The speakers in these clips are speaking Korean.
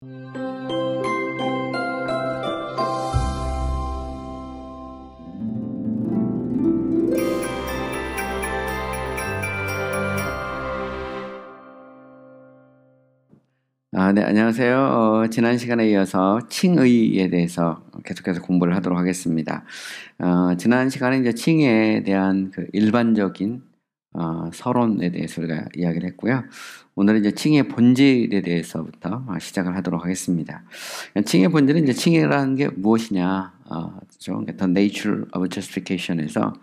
네, 안녕하세요. 지난 시간에 이어서 칭의에 대해서 계속해서 공부를 하도록 하겠습니다. 지난 시간에 이제 칭의에 대한 그 일반적인 서론에 대해서 우리가 이야기를 했고요. 오늘은 이제 칭의의 본질에 대해서부터 시작을 하도록 하겠습니다. 칭의의 본질은 이제 칭의라는 게 무엇이냐, The Nature of Justification에서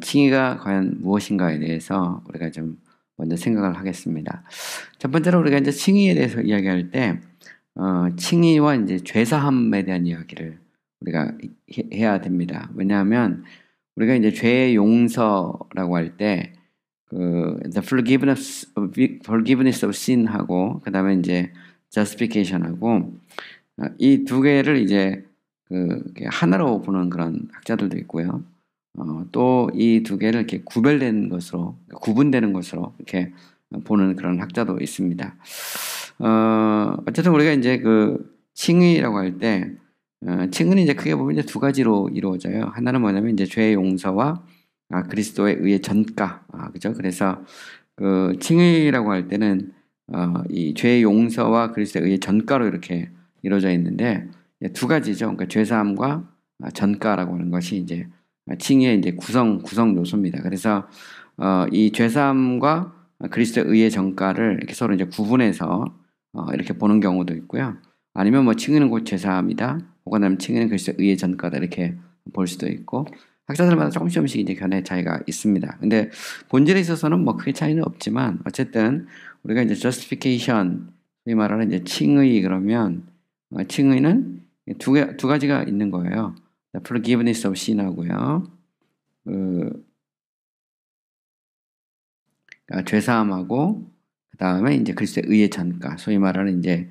칭의가 과연 무엇인가에 대해서 우리가 좀 먼저 생각을 하겠습니다. 첫 번째로 우리가 이제 칭의에 대해서 이야기할 때, 칭의와 이제 죄사함에 대한 이야기를 우리가 해야 됩니다. 왜냐하면 우리가 이제 죄의 용서라고 할 때, the forgiveness of sin하고, 그 다음에 이제 justification하고, 이 두 개를 이제 하나로 보는 그런 학자들도 있고요. 또 이 두 개를 이렇게 구분되는 것으로 이렇게 보는 그런 학자도 있습니다. 어쨌든 우리가 이제 칭의라고 할 때, 칭의는 이제 크게 보면 이제 두 가지로 이루어져요. 하나는 뭐냐면 이제 죄의 용서와 그리스도에 의해 전가, 그죠? 그래서 칭의라고 할 때는 이 죄의 용서와 그리스도에 의해 전가로 이렇게 이루어져 있는데 두 가지죠. 그러니까 죄사함과 전가라고 하는 것이 이제 칭의의 이제 구성 요소입니다. 그래서 이 죄사함과 그리스도에 의해 전가를 이렇게 서로 이제 구분해서 이렇게 보는 경우도 있고요. 아니면 뭐 칭의는 곧 죄사함이다, 혹은 아니면 칭의는 그리스도에 의해 전가다, 이렇게 볼 수도 있고, 학자들마다 조금씩 이제 견해 차이가 있습니다. 근데 본질에 있어서는 뭐 크게 차이는 없지만, 어쨌든 우리가 이제 justification, 이 말하는 이제 칭의, 그러면 칭의는 두 가지가 있는 거예요. forgiveness of sin하고요. 죄사함하고, 그 다음에 이제 그리스도에 의해 전가, 소위 말하는 이제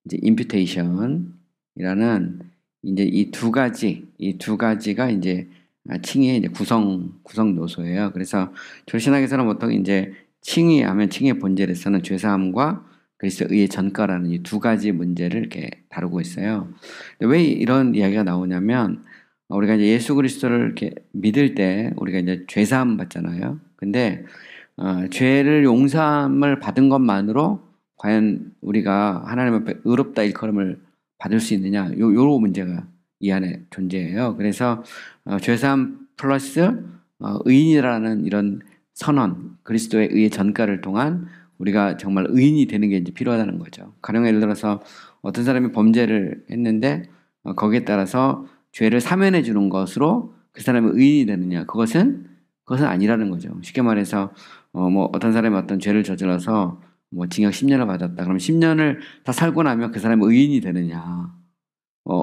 이제 imputation이라는 이제 이 두 가지가 이제 칭의의 이제 구성 요소예요. 그래서 조신학에서는 보통 이제 칭의하면 칭의의 본질에서는 죄사함과 그리스도에 의해 전가라는 이 두 가지 문제를 이렇게 다루고 있어요. 왜 이런 이야기가 나오냐면, 우리가 이제 예수 그리스도를 이렇게 믿을 때 우리가 이제 죄사함 받잖아요. 근데 죄를 용서함을 받은 것만으로 과연 우리가 하나님 앞에 의롭다 일컬음을 받을 수 있느냐, 요 문제가 이 안에 존재해요. 그래서 죄사함 플러스 의인이라는 이런 선언, 그리스도에 의해 전가를 통한 우리가 정말 의인이 되는 게 이제 필요하다는 거죠. 가령 예를 들어서 어떤 사람이 범죄를 했는데 거기에 따라서 죄를 사면해 주는 것으로 그 사람이 의인이 되느냐, 그것은 아니라는 거죠. 쉽게 말해서 뭐 어떤 사람이 어떤 죄를 저질러서 뭐 징역 10년을 받았다. 그럼 10년을 다 살고 나면 그 사람이 의인이 되느냐?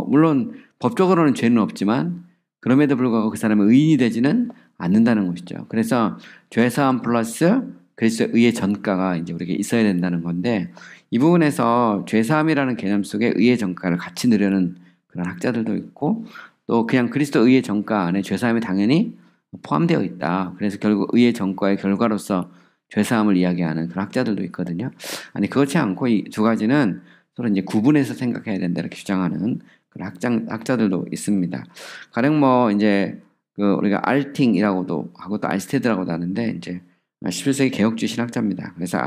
물론 법적으로는 죄는 없지만 그럼에도 불구하고 그 사람이 의인이 되지는 않는다는 것이죠. 그래서 죄사함 플러스 그리스도에 의해 전가가 이제 우리에게 있어야 된다는 건데, 이 부분에서 죄사함이라는 개념 속에 의해 전가를 같이 넣으려는 그런 학자들도 있고, 또 그냥 그리스도 의해 전가 안에 죄사함이 당연히 포함되어 있다. 그래서 결국 의해 전가의 결과로서 죄사함을 이야기하는 그런 학자들도 있거든요. 아니, 그렇지 않고 이 두 가지는 서로 이제 구분해서 생각해야 된다, 이렇게 주장하는 그런 학자들도 있습니다. 가령 뭐 이제 우리가 알팅이라고도 하고 또 알스테드라고도 하는데, 이제 17세기 개혁주의 신학자입니다. 그래서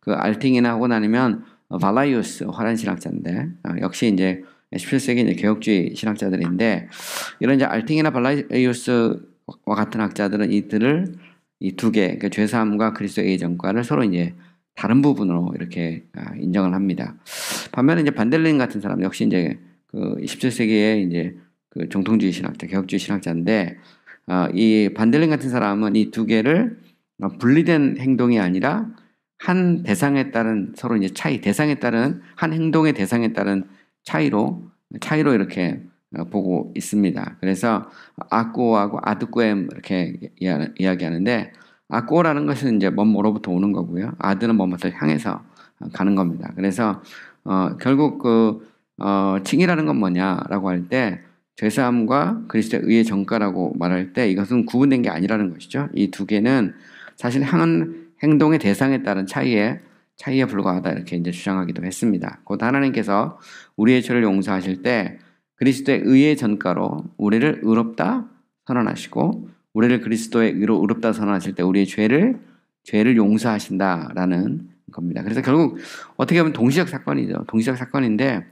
알팅이나 하고 나면 발라이우스, 화란 신학자인데, 역시 이제 17세기 이제 개혁주의 신학자들인데, 이런 이제 알팅이나 발라이우스와 같은 학자들은 이 두 개, 그러니까 죄사함과 그리스도의 의해 전가를 서로 이제 다른 부분으로 이렇게 인정을 합니다. 반면에 이제 반델린 같은 사람, 역시 이제 17세기에 이제 정통주의 신학자, 개혁주의 신학자인데, 이 반델린 같은 사람은 이 두 개를 분리된 행동이 아니라 한 대상에 따른 서로 이제 대상에 따른 한 행동의 대상에 따른 차이로 이렇게 보고 있습니다. 그래서 아꼬하고 아드꼬엠 이렇게 이야기하는데, 아꼬라는 것은 이제 뭐로부터 오는 거고요. 아드는 뭐부터 향해서 가는 겁니다. 그래서 결국 칭의라는 건 뭐냐라고 할 때, 죄사함과 그리스도에 의해 전가라고 말할 때 이것은 구분된 게 아니라는 것이죠. 이 두 개는 사실 한 행동의 대상에 따른 차이에 차이에 불과하다 이렇게 이제 주장하기도 했습니다. 곧 하나님께서 우리의 죄를 용서하실 때 그리스도의 의의 전가로 우리를 의롭다 선언하시고 우리를 그리스도의 의로 의롭다 선언하실 때 우리의 죄를 용서하신다라는 겁니다. 그래서 결국 어떻게 보면 동시적 사건이죠. 동시적 사건인데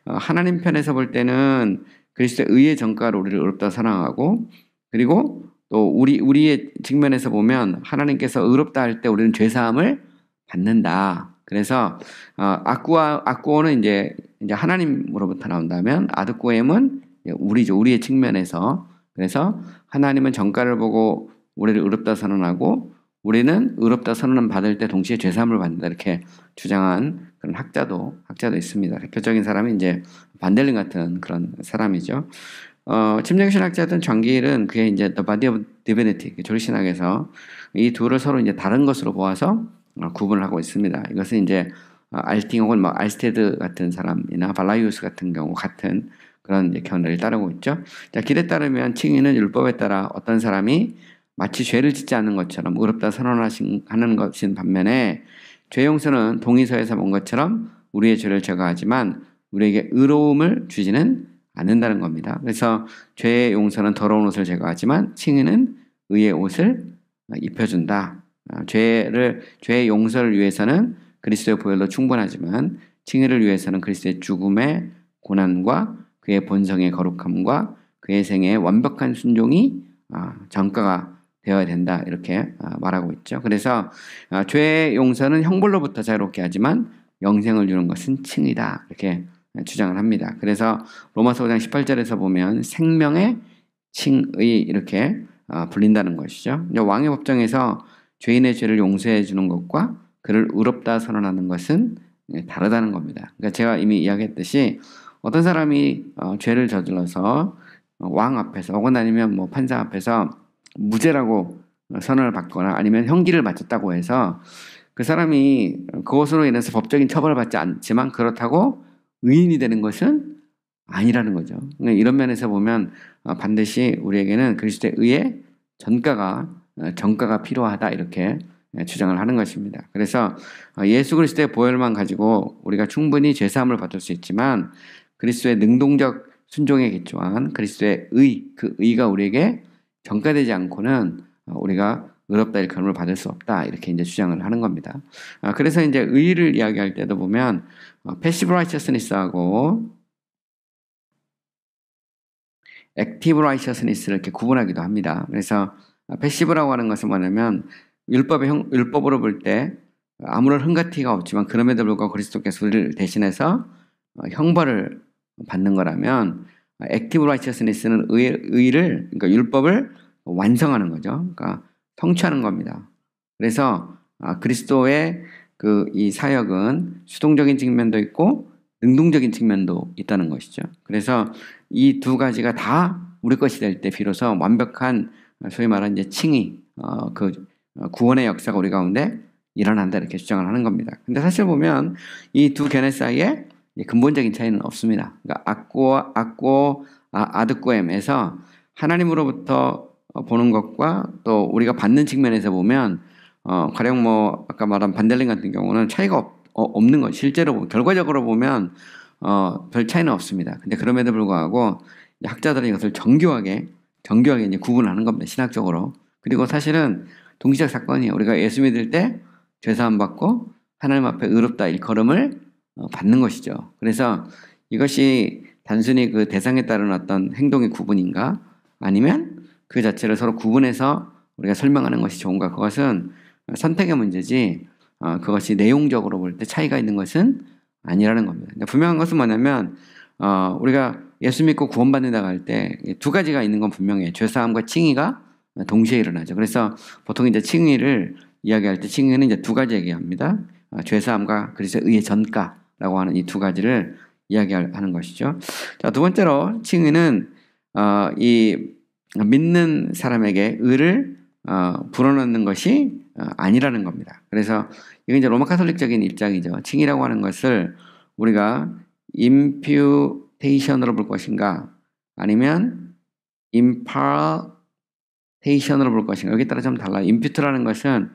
하나님 편에서 볼 때는 그리스도의 의의 전가로 우리를 의롭다 선언하고 그리고 또 우리의 측면에서 보면 하나님께서 의롭다 할 때 우리는 죄 사함을 받는다. 그래서 악구어는 이제 하나님으로부터 나온다면 아드고엠은 우리죠. 우리의 측면에서. 그래서 하나님은 전가를 보고 우리를 의롭다 선언하고 우리는 의롭다 선언을 받을 때 동시에 죄 사함을 받는다. 이렇게 주장한 그런 학자도 있습니다. 대표적인 사람이 이제 반델링 같은 그런 사람이죠. 침례신학자든 장기일은 그게 이제 The Body of Divinity, 조리신학에서 이 둘을 서로 이제 다른 것으로 보아서 구분을 하고 있습니다. 이것은 이제 알팅 혹은 뭐 알스테드 같은 사람이나 발라이우스 같은 경우 같은 그런 이제 견해를 따르고 있죠. 자, 길에 따르면 칭의는 율법에 따라 어떤 사람이 마치 죄를 짓지 않는 것처럼 의롭다 선언하는 것인 반면에 죄 용서는 동의서에서 본 것처럼 우리의 죄를 제거하지만 우리에게 의로움을 주지는 않는다는 겁니다. 그래서 죄의 용서는 더러운 옷을 제거하지만 칭의는 의의 옷을 입혀준다. 죄의 용서를 위해서는 그리스도의 보혈로 충분하지만 칭의를 위해서는 그리스도의 죽음의 고난과 그의 본성의 거룩함과 그의 생애의 완벽한 순종이 전가가 되어야 된다 이렇게 말하고 있죠. 그래서 죄의 용서는 형벌로부터 자유롭게 하지만 영생을 주는 것은 칭의다 이렇게 주장을 합니다. 그래서 로마서 5장 18절에서 보면 생명의 칭의 이렇게 불린다는 것이죠. 왕의 법정에서 죄인의 죄를 용서해 주는 것과 그를 의롭다 선언하는 것은 다르다는 겁니다. 그러니까 제가 이미 이야기했듯이 어떤 사람이 죄를 저질러서 왕 앞에서 혹은 아니면 뭐 판사 앞에서 무죄라고 선언을 받거나 아니면 형기를 마쳤다고 해서 그 사람이 그것으로 인해서 법적인 처벌을 받지 않지만 그렇다고 의인이 되는 것은 아니라는 거죠. 이런 면에서 보면 반드시 우리에게는 그리스도의 의의 전가가 필요하다 이렇게 주장을 하는 것입니다. 그래서 예수 그리스도의 보혈만 가지고 우리가 충분히 죄사함을 받을 수 있지만 그리스도의 능동적 순종에 기초한 그리스도의 그 의가 우리에게 전가되지 않고는 우리가 의롭다 일컬음을 받을 수 없다 이렇게 이제 주장을 하는 겁니다. 그래서 이제 의를 이야기할 때도 보면 패시브 라이처스니스하고 액티브 라이처스니스를 이렇게 구분하기도 합니다. 그래서 패시브라고 하는 것은 뭐냐면 율법으로 볼 때 아무런 흥가티가 없지만 그럼에도 불구하고 그리스도께서 우리를 대신해서 형벌을 받는 거라면 액티브 라이처스니스는 의를 그러니까 율법을 완성하는 거죠. 그러니까 성취하는 겁니다. 그래서 그리스도의 이 사역은 수동적인 측면도 있고 능동적인 측면도 있다는 것이죠. 그래서 이 두 가지가 다 우리 것이 될 때 비로소 완벽한 소위 말하는 이제 칭의, 구원의 역사가 우리 가운데 일어난다 이렇게 주장을 하는 겁니다. 근데 사실 보면 이 두 견해 사이에 근본적인 차이는 없습니다. 그러니까 아드고엠에서 하나님으로부터 보는 것과 또 우리가 받는 측면에서 보면 가령 뭐 아까 말한 반델링 같은 경우는 차이가 없는 것. 실제로 결과적으로 보면 별 차이는 없습니다. 근데 그럼에도 불구하고 학자들은 이것을 정교하게 이제 구분하는 겁니다. 신학적으로. 그리고 사실은 동시적 사건이에요. 우리가 예수 믿을 때 죄사함 받고 하나님 앞에 의롭다 일컬음을 받는 것이죠. 그래서 이것이 단순히 그 대상에 따른 어떤 행동의 구분인가 아니면 그 자체를 서로 구분해서 우리가 설명하는 것이 좋은가 그것은 선택의 문제지 그것이 내용적으로 볼 때 차이가 있는 것은 아니라는 겁니다. 분명한 것은 뭐냐면 우리가 예수 믿고 구원받는다고 할 때 두 가지가 있는 건 분명해요. 죄사함과 칭의가 동시에 일어나죠. 그래서 보통 이제 칭의를 이야기할 때 칭의는 이제 두 가지 얘기합니다. 죄사함과 그리스도의 의의 전가라고 하는 이 두 가지를 이야기하는 것이죠. 자, 두 번째로 칭의는 이 믿는 사람에게 의를 불어넣는 것이 아니라는 겁니다. 그래서 이건 이제 로마 카톨릭적인 입장이죠. 칭의라고 하는 것을 우리가 임퓨테이션으로 볼 것인가 아니면 임파테이션으로 볼 것인가 여기에 따라 좀 달라요. 임퓨트라는 것은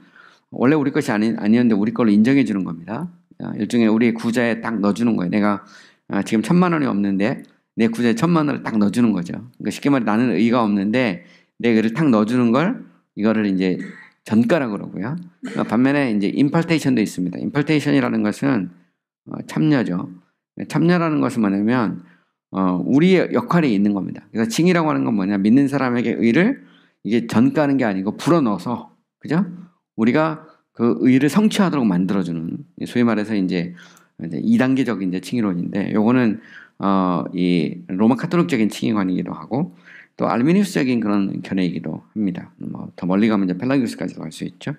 원래 우리 것이 아니었는데 우리 걸로 인정해 주는 겁니다. 일종의 우리의 구자에 딱 넣어주는 거예요. 내가 지금 1,000만 원이 없는데 내 구자에 1,000만 원을 딱 넣어주는 거죠. 그러니까 쉽게 말해 나는 의가 없는데 내 의를 딱 넣어주는 걸 이거를 이제 전가라고 그러고요. 반면에 이제 임팔테이션도 있습니다. 임팔테이션이라는 것은 참여죠. 참여라는 것은 뭐냐면 우리의 역할이 있는 겁니다. 그래서 칭의라고 하는 건 뭐냐? 믿는 사람에게 의를 이게 전가하는 게 아니고 불어넣어서, 그죠? 우리가 그 의를 성취하도록 만들어주는, 소위 말해서 이제 2단계적인 이제 칭의론인데, 요거는 이 로마 카톨릭적인 칭의관이기도 하고, 또 알미니우스적인 그런 견해이기도 합니다. 뭐 더 멀리 가면 이제 펠라기우스까지도 갈 수 있죠.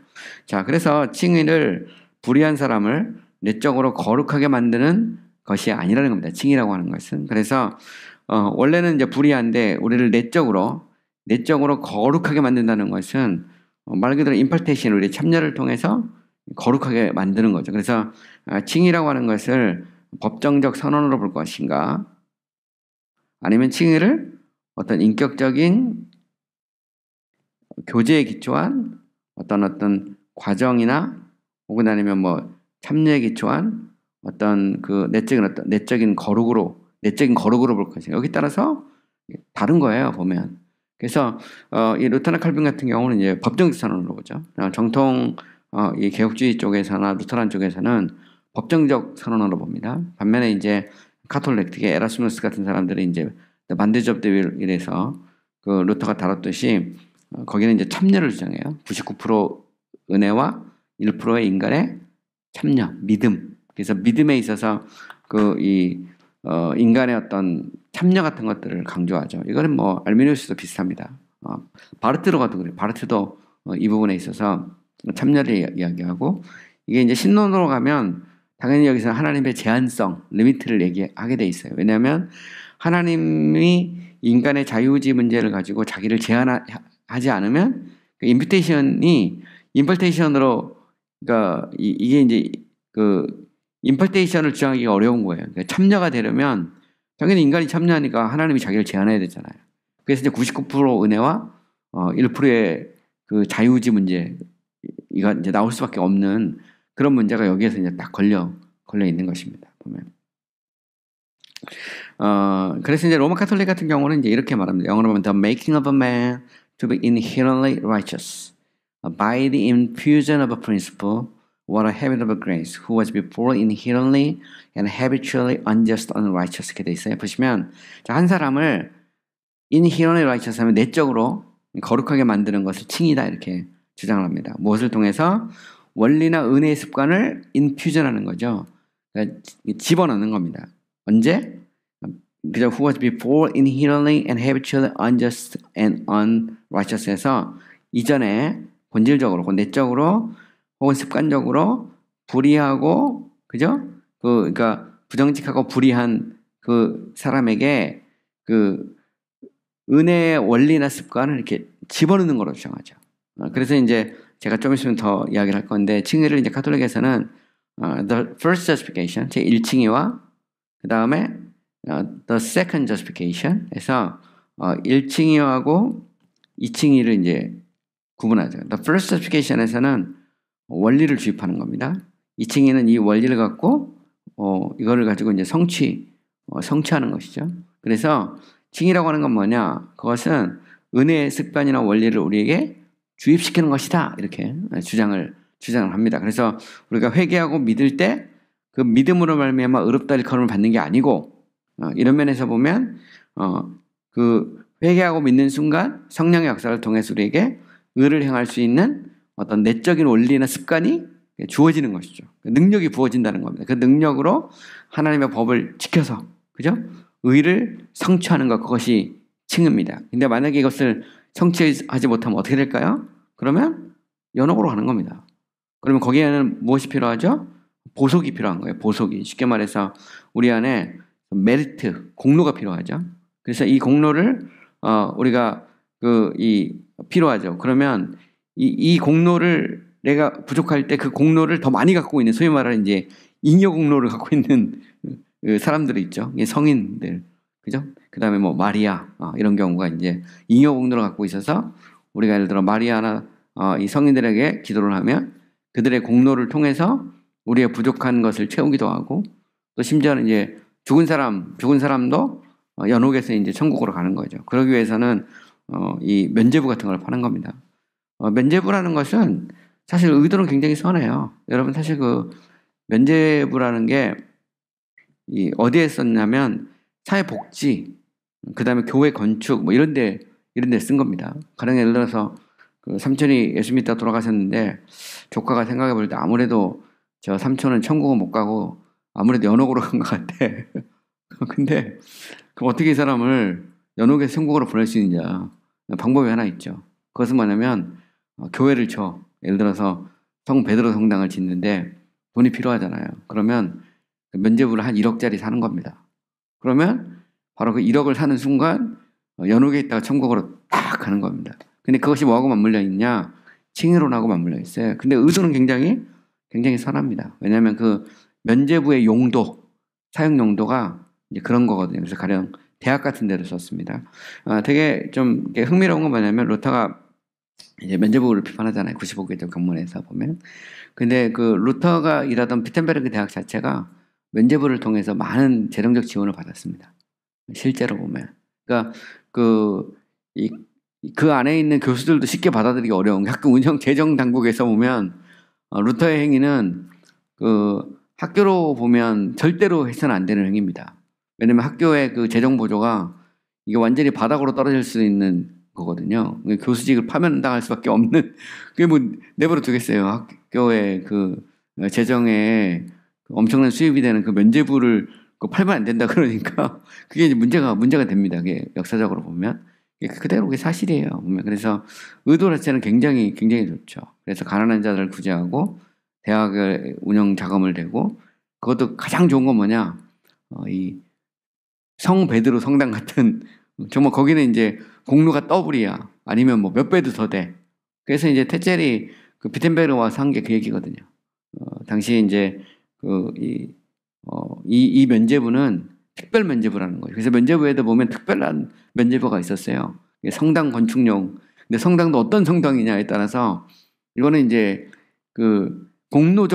자, 그래서 칭의를 불의한 사람을 내적으로 거룩하게 만드는 것이 아니라는 겁니다. 칭의라고 하는 것은. 그래서 원래는 이제 불의한데 우리를 내적으로 거룩하게 만든다는 것은 말 그대로 임팔테이션, 우리의 참여를 통해서 거룩하게 만드는 거죠. 그래서 칭의라고 하는 것을 법정적 선언으로 볼 것인가, 아니면 칭의를 어떤 인격적인 교제에 기초한 어떤 과정이나 혹은 아니면 뭐 참여에 기초한 어떤 그 내적인 거룩으로 볼 것인가, 여기 따라서 다른 거예요, 보면. 그래서 이 루터나 칼빈 같은 경우는 이제 법정적 선언으로 보죠. 정통 이 개혁주의 쪽에서나 루터란 쪽에서는 법정적 선언으로 봅니다. 반면에 이제 카톨릭, 특히 에라스무스 같은 사람들이 이제 만대접 대회에서 그 루터가 다뤘듯이 거기는 이제 참여를 주장해요. 99% 은혜와 1%의 인간의 참여, 믿음. 그래서 믿음에 있어서 인간의 어떤 참여 같은 것들을 강조하죠. 이거는 뭐 알미니우스도 비슷합니다. 바르트로가도 그래요. 바르트도 이 부분에 있어서 참여를 이야기하고, 이게 이제 신론으로 가면 당연히 여기서 하나님의 제한성, 리미트를 얘기하게 돼 있어요. 왜냐하면 하나님이 인간의 자유의지 문제를 가지고 자기를 제한하지 않으면 그 임펄테이션으로, 그러니까 이게 이제 그 임펄테이션을 주장하기가 어려운 거예요. 그러니까 참여가 되려면 당연히 인간이 참여하니까 하나님이 자기를 제한해야 되잖아요. 그래서 이제 99% 은혜와 1%의 그 자유의지 문제, 이가 이제 나올 수밖에 없는 그런 문제가 여기에서 이제 딱 걸려 있는 것입니다. 보면. 그래서 이제 로마 카톨릭 같은 경우는 이제 이렇게 말합니다. 영어로 보면 the making of a man to be inherently righteous by the infusion of a principle or a habit of grace who was before inherently and habitually unjust, unrighteous, 이렇게 돼 있어요. 보시면 한 사람을 inherently righteous 하면 내적으로 거룩하게 만드는 것을 칭의다, 이렇게 주장을 합니다. 무엇을 통해서? 원리나 은혜의 습관을 인퓨전하는 거죠. 그러니까 집어넣는 겁니다. 언제? 그저 who was before inherently and habitually unjust and unrighteous에서 이전에 본질적으로, 내적으로 혹은 습관적으로 불의하고, 그죠? 그러니까 부정직하고 불의한 그 사람에게 그 은혜의 원리나 습관을 이렇게 집어넣는 거로 주장하죠. 그래서 이제 제가 좀 있으면 더 이야기를 할 건데, 칭의를 이제 카톨릭에서는 the first justification, 제 1칭의와 그 다음에 the second justification에서 1칭의하고 2칭의를 이제 구분하죠. The first justification에서는 원리를 주입하는 겁니다. 2칭의는 이 원리를 갖고 이거를 가지고 이제 성취하는 것이죠. 그래서 칭의라고 하는 건 뭐냐? 그것은 은혜의 습관이나 원리를 우리에게 주입시키는 것이다, 이렇게 주장을 합니다. 그래서 우리가 회개하고 믿을 때 그 믿음으로 말미암아 의롭다 일컬음을 받는 게 아니고, 이런 면에서 보면 그 회개하고 믿는 순간 성령의 역사를 통해서 우리에게 의를 행할 수 있는 어떤 내적인 원리나 습관이 주어지는 것이죠. 능력이 부어진다는 겁니다. 그 능력으로 하나님의 법을 지켜서, 그죠? 의를 성취하는 것, 그것이 칭의입니다. 근데 만약에 이것을 성취하지 못하면 어떻게 될까요? 그러면 연옥으로 가는 겁니다. 그러면 거기에는 무엇이 필요하죠? 보석이 필요한 거예요. 보석이. 쉽게 말해서 우리 안에 메리트, 공로가 필요하죠. 그래서 이 공로를 우리가 필요하죠. 그러면 이 공로를 내가 부족할 때 그 공로를 더 많이 갖고 있는, 소위 말하는 이제 잉여 공로를 갖고 있는 사람들이 있죠. 성인들, 그죠? 그 다음에 뭐 마리아 이런 경우가 이제 잉여 공로를 갖고 있어서 우리가 예를 들어 마리아나 이 성인들에게 기도를 하면 그들의 공로를 통해서 우리의 부족한 것을 채우기도 하고 또 심지어는 이제 죽은 사람도 연옥에서 이제 천국으로 가는 거죠. 그러기 위해서는 이 면죄부 같은 걸 파는 겁니다. 면죄부라는 것은 사실 의도는 굉장히 선해요. 여러분 사실 그 면죄부라는 게 어디에 썼냐면 사회복지, 그 다음에 교회 건축 뭐 이런 데 쓴 겁니다. 가령 예를 들어서 그 삼촌이 예수 믿다 돌아가셨는데 조카가 생각해 볼 때 아무래도 저 삼촌은 천국은 못 가고 아무래도 연옥으로 간 것 같아. 근데 그럼 어떻게 이 사람을 연옥에서 천국으로 보낼 수 있느냐? 방법이 하나 있죠. 그것은 뭐냐면 교회를 쳐. 예를 들어서 성 베드로 성당을 짓는데 돈이 필요하잖아요. 그러면 면죄부를 한 1억짜리 사는 겁니다. 그러면 바로 그 1억을 사는 순간 연옥에 있다가 천국으로 딱 가는 겁니다. 근데 그것이 뭐하고 맞물려 있냐? 칭의론하고 맞물려 있어요. 근데 의도는 굉장히 선합니다. 왜냐하면 그 면죄부의 용도, 사용 용도가 이제 그런 거거든요. 그래서 가령 대학 같은 데로 썼습니다. 되게 좀 흥미로운 건 뭐냐면 루터가 이제 면죄부를 비판하잖아요. 95개 경문에서 보면. 근데 그 루터가 일하던 비텐베르크 대학 자체가 면죄부를 통해서 많은 재정적 지원을 받았습니다. 실제로 보면. 그러니까 그 안에 있는 교수들도 쉽게 받아들이기 어려운 학교 운영 재정 당국에서 보면 루터의 행위는 그 학교로 보면 절대로 해서는 안 되는 행위입니다. 왜냐면 학교의 그 재정 보조가 이게 완전히 바닥으로 떨어질 수 있는 거거든요. 교수직을 파면당할 수밖에 없는 그게 뭐 내버려 두겠어요. 학교의 그 재정에 엄청난 수입이 되는 그 면죄부를 팔면 안 된다 그러니까 그게 이제 문제가 됩니다. 그게 역사적으로 보면 그대로 그게 사실이에요. 보면 그래서 의도 자체는 굉장히 좋죠. 그래서 가난한 자들을 구제하고 대학을 운영 자금을 대고 그것도 가장 좋은 건 뭐냐? 이 성 베드로 성당 같은 정말 거기는 이제 공로가 더블이야. 아니면 뭐 몇 배도 더 돼. 그래서 이제 테첼이 그 비텐베르와 한 게 그 얘기거든요. 당시 이제 이 면죄부는 특별 면죄부라는 거예요. 그래서 면죄부에도 보면 특별한 면죄부가 있었어요. 성당 건축용. 근데 성당도 어떤 성당이냐에 따라서 이거는 이제 그 공로의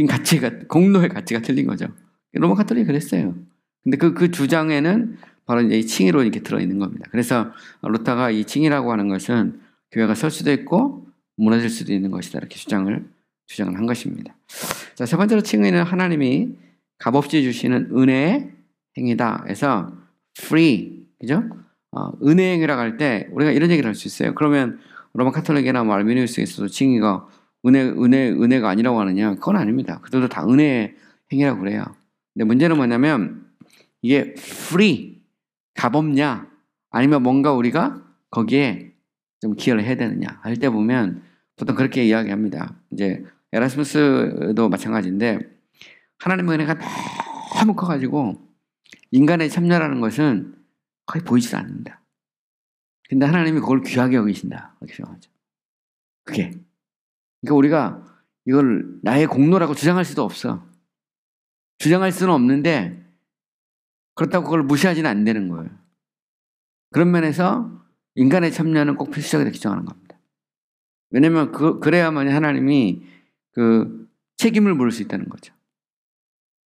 가치가 틀린 거죠. 로마 가톨릭이 그랬어요. 근데 그 주장에는 바로 이제 이 칭의로 이렇게 들어있는 겁니다. 그래서 루터가 이 칭의라고 하는 것은 교회가 설 수도 있고 무너질 수도 있는 것이다. 이렇게 주장을 한 것입니다. 자, 세 번째로 칭의는 하나님이 값없이 주시는 은혜의 행위다. 해서 free, 그죠? 은혜의 행위라고 할 때 우리가 이런 얘기를 할 수 있어요. 그러면 로마 카톨릭이나 뭐 알미니우스에서도 칭의가 은혜가 아니라고 하느냐? 그건 아닙니다. 그들도 다 은혜의 행위라고 그래요. 근데 문제는 뭐냐면 이게 free, 값없냐? 아니면 뭔가 우리가 거기에 좀 기여를 해야 되느냐? 할 때 보면 보통 그렇게 이야기합니다. 이제 에라스무스도 마찬가지인데 하나님의 은혜가 너무 커가지고 인간의 참여라는 것은 거의 보이질 않는다. 근데 하나님이 그걸 귀하게 여기신다. 그렇게 생각하죠. 그게. 그러니까 우리가 이걸 나의 공로라고 주장할 수도 없어. 주장할 수는 없는데 그렇다고 그걸 무시하지는 안 되는 거예요. 그런 면에서 인간의 참여는 꼭 필수적이라고 주장하는 겁니다. 왜냐면 그래야만 하나님이 그 책임을 물을 수 있다는 거죠.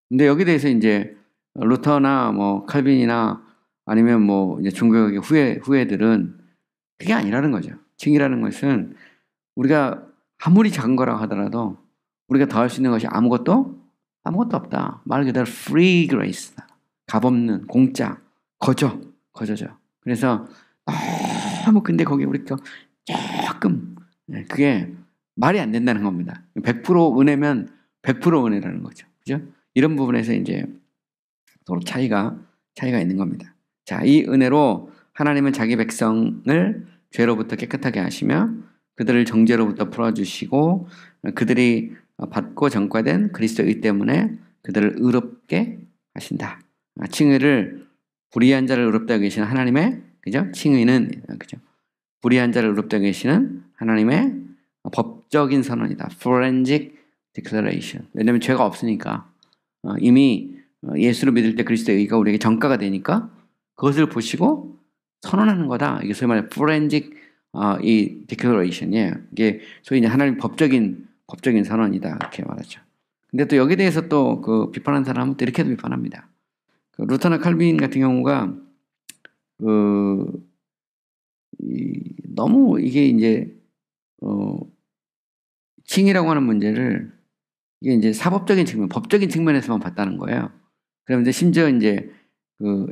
근데 여기에 대해서 이제 루터나 뭐 칼빈이나 아니면 뭐 이제 종교의 후예들은 그게 아니라는 거죠. 칭의라는 것은 우리가 아무리 작은 거라고 하더라도 우리가 더할 수 있는 것이 아무것도 없다. 말 그대로 free grace다. 값없는 공짜 거저죠. 그래서 너무 근데 거기 우리가 조금 그게 말이 안 된다는 겁니다. 100% 은혜면 100% 은혜라는 거죠. 그죠? 이런 부분에서 이제 서로 차이가 있는 겁니다. 자, 이 은혜로 하나님은 자기 백성을 죄로부터 깨끗하게 하시며 그들을 정죄로부터 풀어주시고 그들이 받고 전과된 그리스도의 의 때문에 그들을 의롭게 하신다. 칭의를 불의한 자를 의롭다 계시는 하나님의 그죠? 칭의는 그죠? 불의한 자를 의롭다 계시는 하나님의 법적인 선언이다. Forensic declaration. 왜냐하면 죄가 없으니까 이미 예수를 믿을 때 그리스도의 의가 우리에게 전가가 되니까 그것을 보시고 선언하는 거다. 이게 소위 말해 forensic 이 declaration이에요. 이게 소위 이제 하나님 법적인 법적인 선언이다 이렇게 말하죠. 근데 또 여기에 대해서 또 그 비판하는 사람은 또 이렇게도 비판합니다. 그 루터나 칼빈 같은 경우가 너무 이게 이제 칭의라고 하는 문제를 이게 이제 사법적인 측면, 법적인 측면에서만 봤다는 거예요. 그러면 이제 심지어 이제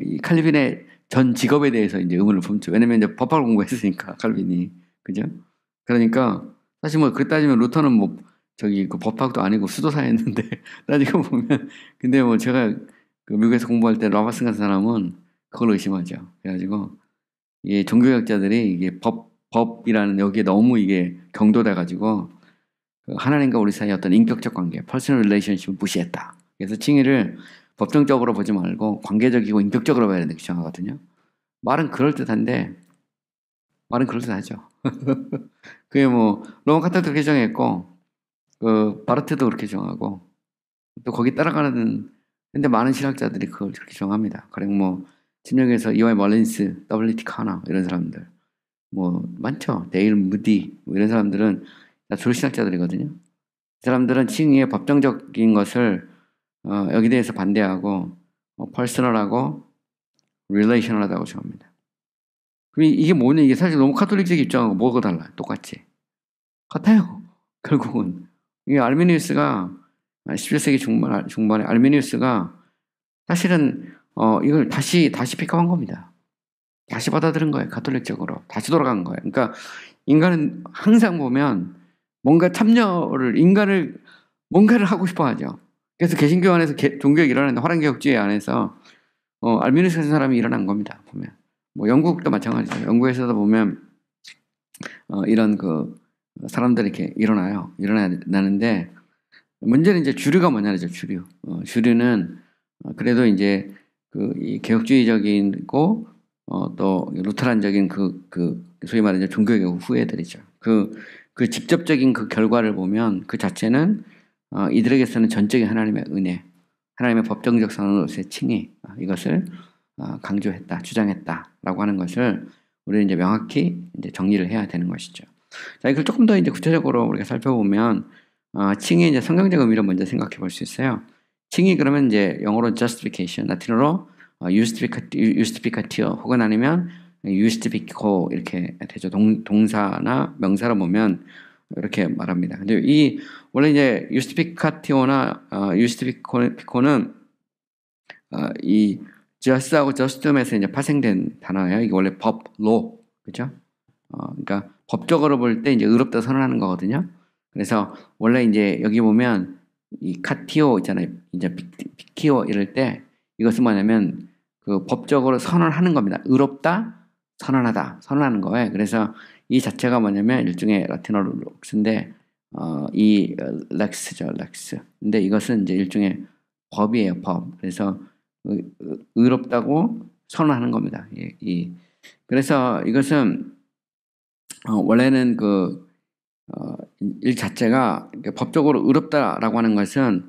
이 칼빈의 전 직업에 대해서 이제 의문을 품죠. 왜냐면 이제 법학을 공부했으니까 칼빈이, 그죠? 그러니까 사실 뭐 그렇게 따지면 루터는 뭐 그 법학도 아니고 수도사였는데 따지고 보면 근데 뭐 제가 그 미국에서 공부할 때 라바슨 같은 사람은 그걸 의심하죠. 그래가지고 이 종교학자들이 이게 법이라는 여기에 너무 이게 경도돼가지고 하나님과 우리 사이의 어떤 인격적 관계, 퍼스널 릴레이션십을 무시했다. 그래서 칭의를 법정적으로 보지 말고 관계적이고 인격적으로 봐야 된다고 주장하거든요. 말은 그럴듯한데 말은 그럴듯하죠. 그게 뭐 로마 카톨릭도 그렇게 정했고 그 바르트도 그렇게 정하고 또 거기 따라가는 근데 많은 신학자들이 그걸 그렇게 정합니다. 그리고 뭐 신약에서 이와이 멀린스, WT 카나 이런 사람들 뭐 많죠. 데일 무디 뭐 이런 사람들은 다 주로 신학자들이거든요. 이 사람들은 칭의의 법정적인 것을 여기 대해서 반대하고 퍼스널하고 릴레이셔널하다고 정합니다. 그럼 이게 뭐냐? 이게 사실 너무 카톨릭적 입장하고 뭐가 달라요? 똑같이 같아요. 결국은 이게 알메니우스가 17세기 중반에 알메니우스가 사실은 이걸 다시 픽업한 겁니다. 다시 받아들인 거예요. 가톨릭적으로 다시 돌아간 거예요. 그러니까 인간은 항상 보면 뭔가 뭔가를 하고 싶어 하죠. 그래서 개신교 안에서 종교개혁이 일어나는데 화랑개혁주의 안에서 알미누스 같은 사람이 일어난 겁니다. 보면 뭐 영국도 마찬가지죠. 영국에서도 보면 이런 그 사람들이 이렇게 일어나는데 문제는 이제 주류가 뭐냐죠. 주류는 그래도 이제 이 개혁주의적이고 또 루터란적인 소위 말하는 종교개혁 후예들이죠. 그 직접적인 그 결과를 보면 그 자체는 이들에게서는 전적인 하나님의 은혜, 하나님의 법정적 선언으로서의 칭의 이것을 강조했다, 주장했다라고 하는 것을 우리는 이제 명확히 이제 정리를 해야 되는 것이죠. 자, 이걸 조금 더 이제 구체적으로 우리가 살펴보면 칭의 이제 성경적 의미를 먼저 생각해 볼 수 있어요. 칭의 그러면 이제 영어로 justification, 라틴어로 justificatio 혹은 아니면 justifico 이렇게 되죠. 동사나 명사로 보면 이렇게 말합니다. 근데 원래 이제 justificatio나 justifico는 이 just하고 justum에서 이제 파생된 단어예요. 이게 원래 law, 그죠? 그러니까 법적으로 볼 때 이제 의롭다 선언하는 거거든요. 그래서 원래 이제 여기 보면 이 카티오 있잖아요. 이제 피키오 이럴 때 이것은 뭐냐면 그 법적으로 선언하는 겁니다. 의롭다, 선언하는 거예요. 그래서 이 자체가 뭐냐면 일종의 라틴어로 렉스인데 이 렉스죠, 렉스. 근데 이것은 이제 일종의 법이에요, 법. 그래서 의롭다고 선언하는 겁니다. 그래서 이것은 원래는 일 자체가 법적으로 의롭다라고 하는 것은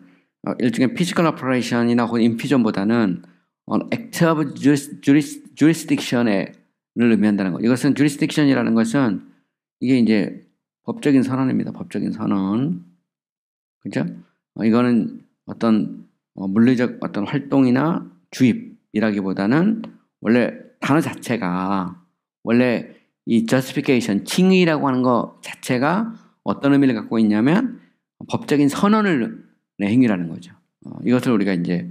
일종의 physical operation이나 혹은 infusion보다는 act of jurisdiction을 의미한다는 거. 이것은 jurisdiction이라는 것은 이게 이제 법적인 선언입니다. 법적인 선언. 그죠? 이거는 어떤 물리적 어떤 활동이나 주입이라기보다는 원래 단어 자체가 원래 이 justification, 칭의라고 하는 것 자체가 어떤 의미를 갖고 있냐면 법적인 선언의 행위라는 거죠. 이것을 우리가 이제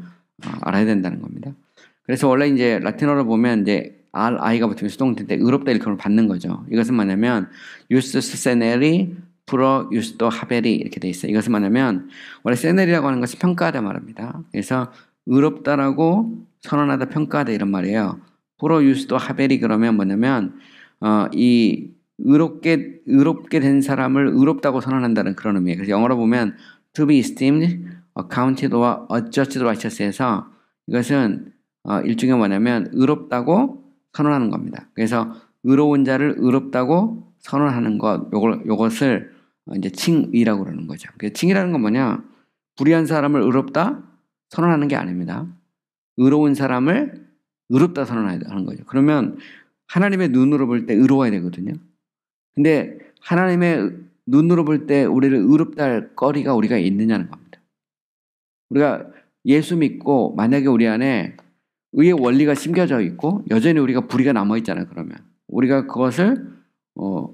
알아야 된다는 겁니다. 그래서 원래 이제 라틴어로 보면 이제 RI가 붙으면 수동태인데 의롭다 이렇게 받는 거죠. 이것은 뭐냐면 justus senerii pro justo haberi 이렇게 돼 있어요. 이것은 뭐냐면 원래 sene리라고 하는 것은 평가하다 말입니다. 그래서 의롭다라고 선언하다 평가하다 이런 말이에요. pro justo haberi 그러면 뭐냐면 이 의롭게 된 사람을 의롭다고 선언한다는 그런 의미예요. 그래서 영어로 보면 to be esteemed, accounted or adjusted righteous에서 이것은 일종의 뭐냐면 의롭다고 선언하는 겁니다. 그래서 의로운 자를 의롭다고 선언하는 요것을 이제 칭의라고 그러는 거죠. 그래서 칭의라는 건 뭐냐? 불의한 사람을 의롭다 선언하는 게 아닙니다. 의로운 사람을 의롭다 선언하는 거죠. 그러면 하나님의 눈으로 볼 때 의로워야 되거든요. 근데 하나님의 눈으로 볼 때 우리를 의롭다 할 거리가 우리가 있느냐는 겁니다. 우리가 예수 믿고 만약에 우리 안에 의의 원리가 심겨져 있고 여전히 우리가 불의가 남아 있잖아요. 그러면 우리가 그것을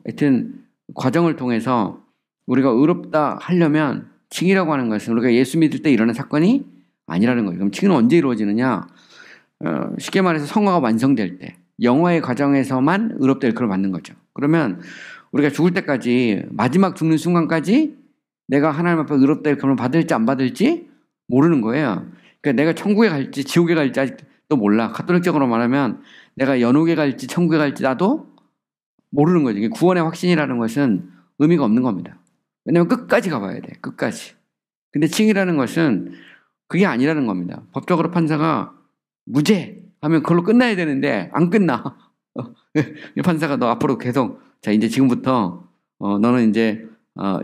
하여튼 과정을 통해서 우리가 의롭다 하려면 칭의라고 하는 것은 우리가 예수 믿을 때 일어난 사건이 아니라는 거예요. 그럼 칭의는 언제 이루어지느냐? 쉽게 말해서 성화가 완성될 때 영화의 과정에서만 의롭다 일컬을 받는 거죠. 그러면 우리가 죽을 때까지 마지막 죽는 순간까지 내가 하나님 앞에 의롭다 일컬을 받을지 안 받을지 모르는 거예요. 그러니까 내가 천국에 갈지 지옥에 갈지 아직도 몰라. 가톨릭적으로 말하면 내가 연옥에 갈지 천국에 갈지 나도 모르는 거죠. 구원의 확신이라는 것은 의미가 없는 겁니다. 왜냐하면 끝까지 가봐야 돼. 끝까지. 근데 칭의라는 것은 그게 아니라는 겁니다. 법적으로 판사가 무죄 하면 그걸로 끝나야 되는데 안 끝나. 판사가 너 앞으로 계속 자 이제 지금부터 너는 이제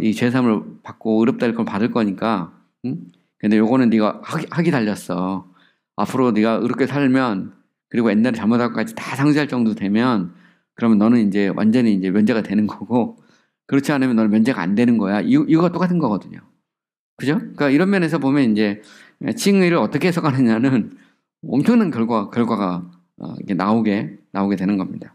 이 죄사함을 받고 의롭다 할 걸 받을 거니까 응? 근데 요거는 네가 학이 달렸어. 앞으로 네가 의롭게 살면 그리고 옛날에 잘못한 것까지 다 상쇄할 정도 되면 그러면 너는 이제 완전히 이제 면제가 되는 거고 그렇지 않으면 너는 면제가 안 되는 거야. 이거가 똑같은 거거든요. 그죠? 그러니까 이런 면에서 보면 이제 칭의를 어떻게 해석하느냐는 엄청난 결과가 이게 나오게 되는 겁니다.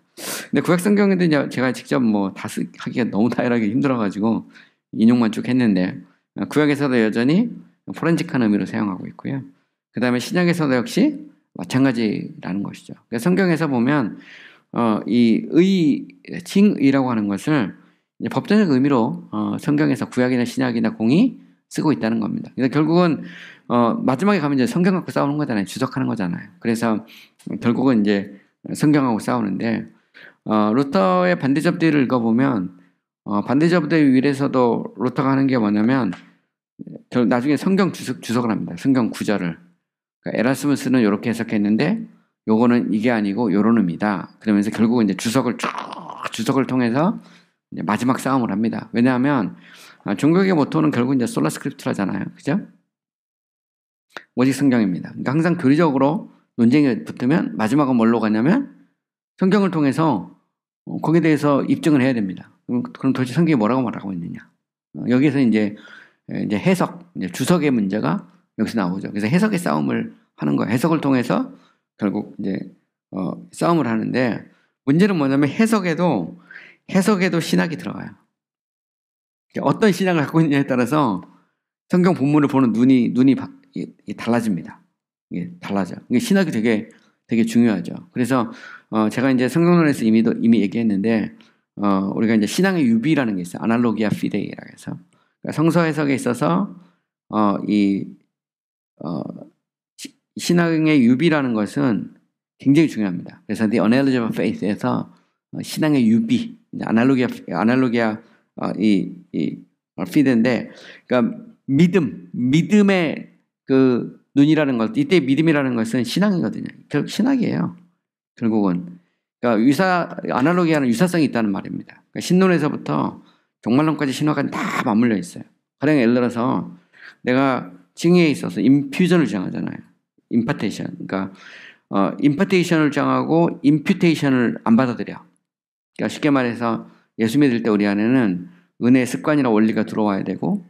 근데 구약 성경에도 이제 제가 직접 뭐 다 하기가 너무 다양하게 힘들어가지고 인용만 쭉 했는데 구약에서도 여전히 포렌식한 의미로 사용하고 있고요. 그 다음에 신약에서도 역시 마찬가지라는 것이죠. 그러니까 성경에서 보면 이 칭의라고 하는 것을 이제 법전적 의미로 성경에서 구약이나 신약이나 공이 쓰고 있다는 겁니다. 그래서 결국은 마지막에 가면 이제 성경 갖고 싸우는 거잖아요. 주석하는 거잖아요. 그래서 결국은 이제 성경하고 싸우는데 루터의 반대접대를 읽어보면 반대접대 위에서도 루터가 하는 게 뭐냐면 나중에 성경 주석을 합니다. 성경 구절을. 그러니까 에라스무스는 이렇게 해석했는데 요거는 이게 아니고 요런 의미다. 그러면서 결국은 이제 주석을 통해서 이제 마지막 싸움을 합니다. 왜냐하면 종교의 모토는 결국 이제 솔라 스크립트라잖아요. 그죠? 오직 성경입니다. 그러니까 항상 교리적으로 논쟁이 붙으면 마지막은 뭘로 가냐면 성경을 통해서 거기에 대해서 입증을 해야 됩니다. 그럼 도대체 성경이 뭐라고 말하고 있느냐? 여기서 이제 해석, 이제 주석의 문제가 여기서 나오죠. 그래서 해석의 싸움을 하는 거예요. 해석을 통해서 결국 이제 싸움을 하는데 문제는 뭐냐면 해석에도 신학이 들어가요. 어떤 신학을 갖고 있느냐에 따라서 성경 본문을 보는 눈이 달라집니다. 이게 달라져. 이게 신학이 되게 중요하죠. 그래서 제가 이제 성경론에서 이미 얘기했는데 우리가 이제 신앙의 유비라는 게 있어요. 아날로기아 피데이라고 해서 그러니까 성서 해석에 있어서 신앙의 유비라는 것은 굉장히 중요합니다. 그래서 The Analogy of Faith에서 신앙의 유비, 아날로기아 피드인데, 그러니까 믿음의 그 눈이라는 것, 이때 믿음이라는 것은 신앙이거든요. 결국 신학이에요. 결국은. 그러니까 아날로기아는 유사성이 있다는 말입니다. 그러니까 신론에서부터 종말론까지 신화가 다 맞물려 있어요. 가령 예를 들어서 내가 칭의에 있어서 인퓨전을 주장하잖아요. 임파테이션. 그러니까 임파테이션을 주장하고 임퓨테이션을 안 받아들여. 그러니까 쉽게 말해서 예수 믿을 때 우리 안에는 은혜의 습관이나 원리가 들어와야 되고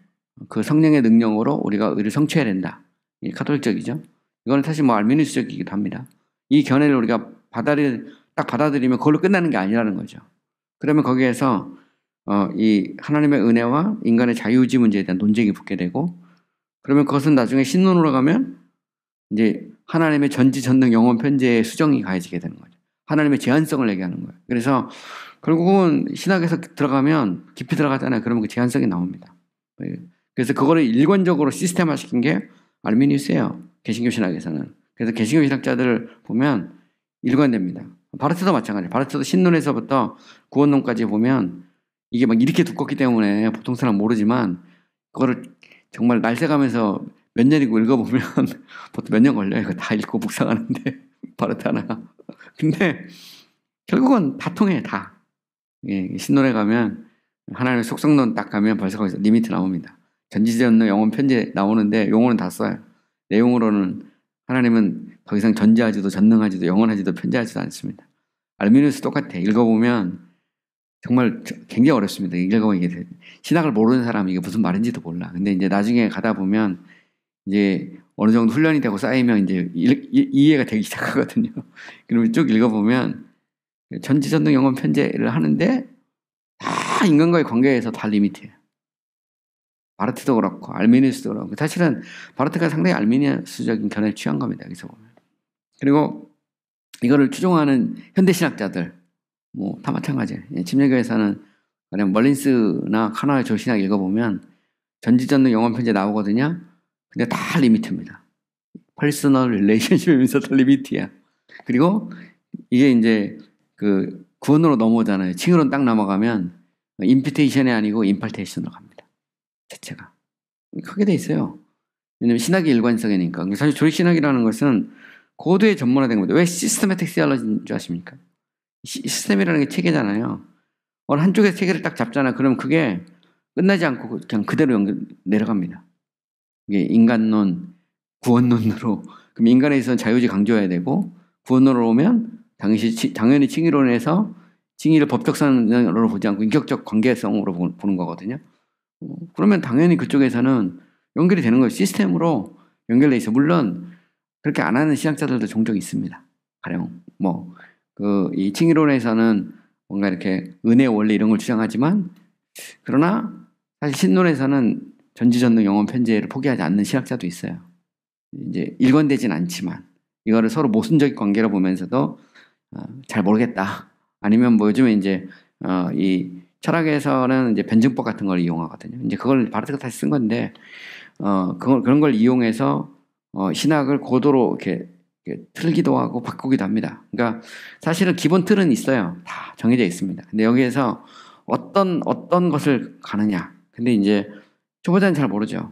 그 성령의 능력으로 우리가 의를 성취해야 된다. 이게 카톨릭적이죠. 이거는 사실 뭐 알미니스적이기도 합니다. 이 견해를 우리가 딱 받아들이면 그걸로 끝나는 게 아니라는 거죠. 그러면 거기에서 이 하나님의 은혜와 인간의 자유의지 문제에 대한 논쟁이 붙게 되고 그러면 그것은 나중에 신론으로 가면 이제 하나님의 전지전능 영원 편재의 수정이 가해지게 되는 거죠. 하나님의 제한성을 얘기하는 거예요. 그래서 결국은 신학에서 들어가면 깊이 들어가잖아요. 그러면 그 제한성이 나옵니다. 그래서 그거를 일관적으로 시스템화 시킨 게 알미니우스예요. 개신교 신학에서는. 그래서 개신교 신학자들을 보면 일관됩니다. 바르트도 마찬가지예요. 바르트도 신론에서부터 구원론까지 보면 이게 막 이렇게 두껍기 때문에 보통 사람 모르지만 그거를 정말 날새가면서 몇 년이고 읽어보면 보통 몇 년 걸려요. 이거 다 읽고 묵상하는데 바르트 하나가. 근데 결국은 다 통해 다. 예, 신론에 가면 하나님의 속성론 딱 가면 벌써 거기서 리미트 나옵니다. 전지전능 영원 편재 나오는데 용어는 다 써요. 내용으로는 하나님은 더 이상 전지하지도 전능하지도 영원하지도 편재하지도 않습니다. 알미니우스 똑같아. 읽어보면 정말 굉장히 어렵습니다. 읽어보면 이게 신학을 모르는 사람이 이게 무슨 말인지도 몰라. 근데 이제 나중에 가다 보면 이제 어느 정도 훈련이 되고 쌓이면 이제 이해가 되기 시작하거든요. 그러면 쭉 읽어보면 전지전능 영혼 편제를 하는데 다 인간과의 관계에서 다 리미트예요. 바르트도 그렇고 알미니우스도 그렇고 사실은 바르트가 상당히 알미니우스적인 견해를 취한 겁니다. 여기서 보면. 그리고 이거를 추종하는 현대신학자들 뭐 다 마찬가지예요. 침례교에서는 그냥 멀린스나 카나의 조신학 읽어보면 전지전능 영혼 편제 나오거든요. 근데 다 리미트입니다. 퍼스널 릴레이션십이면서 다 리미트야. 그리고 이게 이제 그 구원으로 넘어오잖아요. 칭으로 딱 넘어가면 임피테이션이 아니고 임팔테이션으로 갑니다. 자체가 크게 돼 있어요. 왜냐면 신학이 일관성이니까. 사실 조직신학이라는 것은 고도에 전문화된 겁니다. 왜 시스테매틱 시알러지인 줄 아십니까? 시스템이라는 게 체계잖아요. 어느 한쪽에서 체계를 딱 잡잖아. 그러면 그게 끝나지 않고 그냥 그대로 내려갑니다. 이게 인간론, 구원론으로. 그럼 인간에 있어서는 자유주의 강조해야 되고 구원론으로 오면 당연히 칭의론에서 칭의를 법적선으로 보지 않고 인격적 관계성으로 보는 거거든요. 그러면 당연히 그쪽에서는 연결이 되는 거예요. 시스템으로 연결돼 있어. 물론 그렇게 안 하는 신학자들도 종종 있습니다. 가령 이 칭의론에서는 뭔가 이렇게 은혜의 원리 이런 걸 주장하지만 그러나 사실 신론에서는 전지전능 영혼 편제를 포기하지 않는 신학자도 있어요. 이제 일관되진 않지만 이거를 서로 모순적인 관계로 보면서도 잘 모르겠다. 아니면 뭐 요즘에 이제 이 철학에서는 이제 변증법 같은 걸 이용하거든요. 이제 그걸 바르트가 다시 쓴 건데 그런 걸 이용해서 신학을 고도로 이렇게 틀기도 하고 바꾸기도 합니다. 그러니까 사실은 기본 틀은 있어요. 다 정해져 있습니다. 근데 여기에서 어떤 것을 가느냐. 근데 이제 초보자는 잘 모르죠.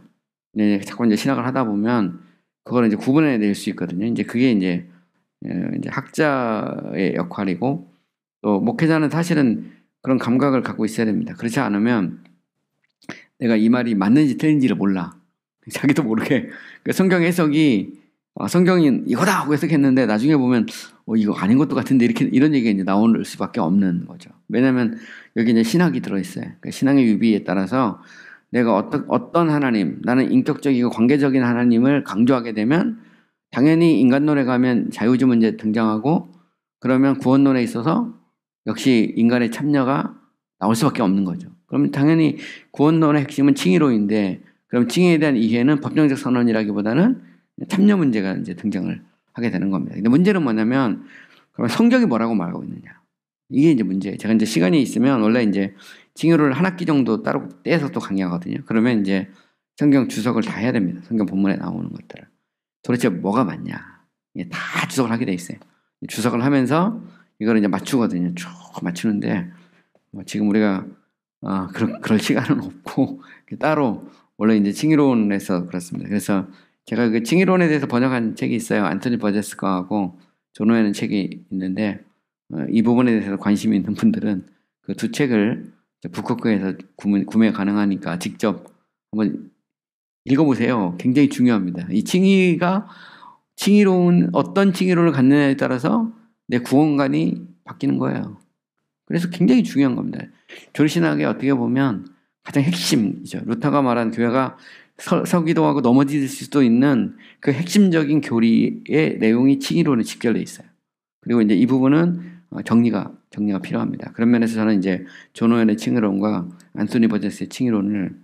근데 자꾸 이제 신학을 하다 보면 그걸 이제 구분해 낼 수 있거든요. 이제 그게 이제 학자의 역할이고 또 목회자는 사실은 그런 감각을 갖고 있어야 됩니다. 그렇지 않으면 내가 이 말이 맞는지 틀린지를 몰라. 자기도 모르게 성경 해석이 성경이 이거다 하고 해석했는데 나중에 보면 이거 아닌 것도 같은데 이런 얘기가 이제 나올 수밖에 없는 거죠. 왜냐하면 여기 이제 신학이 들어있어요. 그러니까 신앙의 유비에 따라서 내가 어떤 하나님, 나는 인격적이고 관계적인 하나님을 강조하게 되면 당연히 인간론에 가면 자유주의 문제 등장하고 그러면 구원론에 있어서 역시 인간의 참여가 나올 수밖에 없는 거죠. 그러면 당연히 구원론의 핵심은 칭의론인데 그럼 칭의에 대한 이해는 법정적 선언이라기보다는 참여 문제가 이제 등장을 하게 되는 겁니다. 근데 문제는 뭐냐면 그럼 성경이 뭐라고 말하고 있느냐. 이게 이제 문제예요. 제가 이제 시간이 있으면 원래 이제 칭의를 한 학기 정도 따로 떼서 또 강의하거든요. 그러면 이제 성경 주석을 다 해야 됩니다. 성경 본문에 나오는 것들을. 도대체 뭐가 맞냐. 이게 다 주석을 하게 돼 있어요. 주석을 하면서 이걸 이제 맞추거든요. 쭉 맞추는데 지금 우리가 그럴 시간은 없고 따로 원래 이제 칭의론에서 그렇습니다. 그래서 제가 그 칭의론에 대해서 번역한 책이 있어요. 안토니 버제스 거하고 존 오웬의 책이 있는데 이 부분에 대해서 관심이 있는 분들은 그 두 책을 북커크에서 구매 가능하니까 직접 한번 읽어보세요. 굉장히 중요합니다. 이 칭의론 어떤 칭의론을 갖느냐에 따라서 내 구원관이 바뀌는 거예요. 그래서 굉장히 중요한 겁니다. 조리신학의 어떻게 보면 가장 핵심이죠. 루터가 말한 교회가 서기도 하고 넘어질 수도 있는 그 핵심적인 교리의 내용이 칭의론에 직결되어 있어요. 그리고 이제 이 부분은 정리가 필요합니다. 그런 면에서 저는 이제 존 오웬의 칭의론과 안토니 버제스의 칭의론을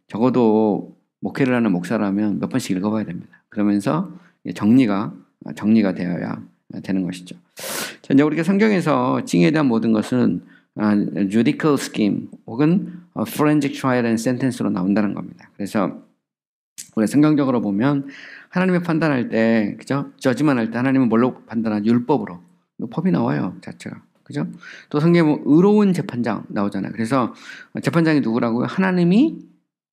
적어도 목회를 하는 목사라면 몇 번씩 읽어봐야 됩니다. 그러면서 정리가 되어야 되는 것이죠. 자, 이제 우리가 성경에서 칭의에 대한 모든 것은 judicial scheme 혹은 forensic trial and sentence로 나온다는 겁니다. 그래서 우리가 성경적으로 보면 하나님의 판단할 때, 그죠? 저지만 할 때 하나님은 뭘로 판단하죠? 율법으로. 법이 나와요, 자체가. 그죠? 또 성경에 보면 의로운 재판장 나오잖아요. 그래서 재판장이 누구라고요? 하나님이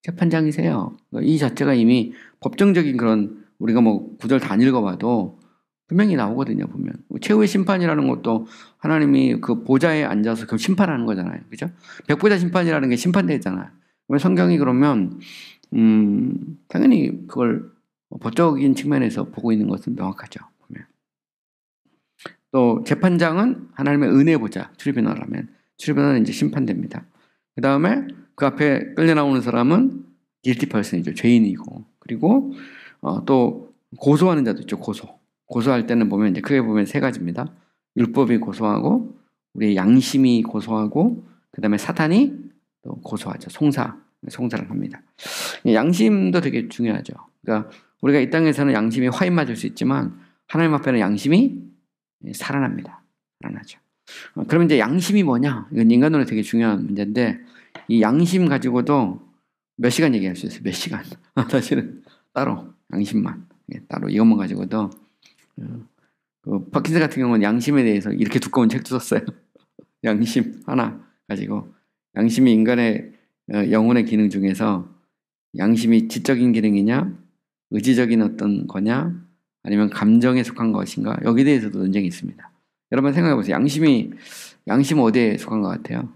재판장이세요. 이 자체가 이미 법정적인 그런 우리가 뭐 구절 다 안 읽어봐도 분명히 나오거든요, 보면. 최후의 심판이라는 것도 하나님이 그 보좌에 앉아서 그 심판하는 거잖아요. 그죠? 백보자 심판이라는 게 심판대잖아요. 성경이 그러면, 당연히 그걸 법적인 측면에서 보고 있는 것은 명확하죠, 보면. 또 재판장은 하나님의 은혜 보좌, 트리뷰널하면 출애굽은 이제 심판됩니다. 그 다음에 그 앞에 끌려 나오는 사람은 guilty person이죠. 죄인이고. 그리고 또 고소하는 자도 있죠. 고소할 때는 보면 이제 크게 보면 세 가지입니다. 율법이 고소하고 우리의 양심이 고소하고 그 다음에 사탄이 또 고소하죠. 송사를 합니다. 양심도 되게 중요하죠. 그러니까 우리가 이 땅에서는 양심이 화인 맞을 수 있지만 하나님 앞에는 양심이 살아납니다. 살아나죠. 그러면 이제 양심이 뭐냐? 이건 인간으로 되게 중요한 문제인데 이 양심 가지고도 몇 시간 얘기할 수 있어요. 몇 시간. 사실은 따로 양심만 따로 이것만 가지고도 그 파킨슨 같은 경우는 양심에 대해서 이렇게 두꺼운 책도 썼어요. 양심 하나 가지고 양심이 인간의 영혼의 기능 중에서 양심이 지적인 기능이냐 의지적인 어떤 거냐 아니면 감정에 속한 것인가 여기에 대해서도 논쟁이 있습니다. 여러분 생각해 보세요. 양심 어디에 속한 것 같아요?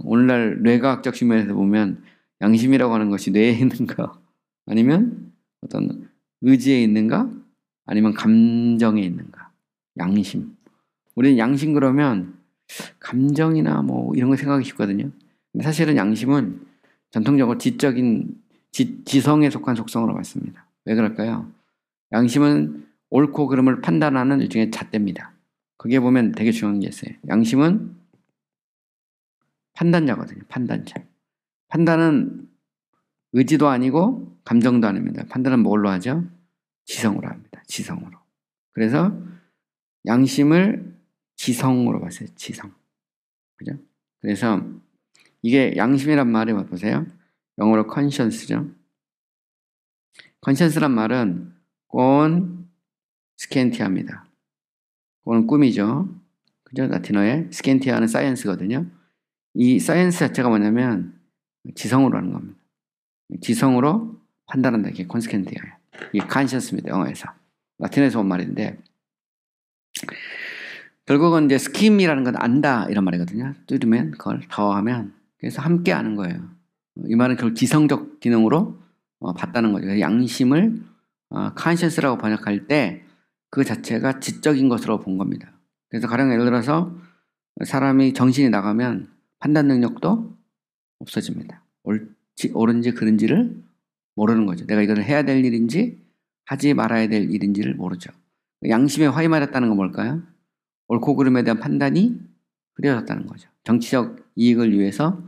오늘날 뇌과학적 측면에서 보면 양심이라고 하는 것이 뇌에 있는가 아니면 어떤 의지에 있는가 아니면 감정에 있는가. 양심. 우리는 양심 그러면 감정이나 뭐 이런 거 생각하기 쉽거든요. 근데 사실은 양심은 전통적으로 지성에 속한 속성으로 봤습니다. 왜 그럴까요? 양심은 옳고 그름을 판단하는 일종의 잣대입니다. 거기에 보면 되게 중요한 게 있어요. 양심은 판단자거든요. 판단자. 판단은 의지도 아니고 감정도 아닙니다. 판단은 뭘로 하죠? 지성으로 합니다. 지성으로. 그래서 양심을 지성으로 봤어요. 지성. 그죠? 그래서 이게 양심이란 말이 보세요. 영어로 conscience죠. conscience란 말은 꼰 스켄티아입니다. 꼰은 꿈이죠. 그죠? 라틴어에 스켄티아는 사이언스거든요. 이 사이언스 자체가 뭐냐면 지성으로 하는 겁니다. 지성으로 판단한다. 이게 콘스켄티아예요. 이게 conscience입니다. 영어에서. 라틴에서 온 말인데 결국은 이제 스킴이라는 건 안다 이런 말이거든요. 뚫으면 그걸 더하면 그래서 함께 아는 거예요. 이 말은 결국 지성적 기능으로 봤다는 거죠. 양심을 conscience라고 번역할 때 그 자체가 지적인 것으로 본 겁니다. 그래서 가령 예를 들어서 사람이 정신이 나가면 판단 능력도 없어집니다. 옳은지 그른지를 모르는 거죠. 내가 이걸 해야 될 일인지 하지 말아야 될 일인지를 모르죠. 양심에 화이 맞았다는 건 뭘까요? 옳고 그름에 대한 판단이 흐려졌다는 거죠. 정치적 이익을 위해서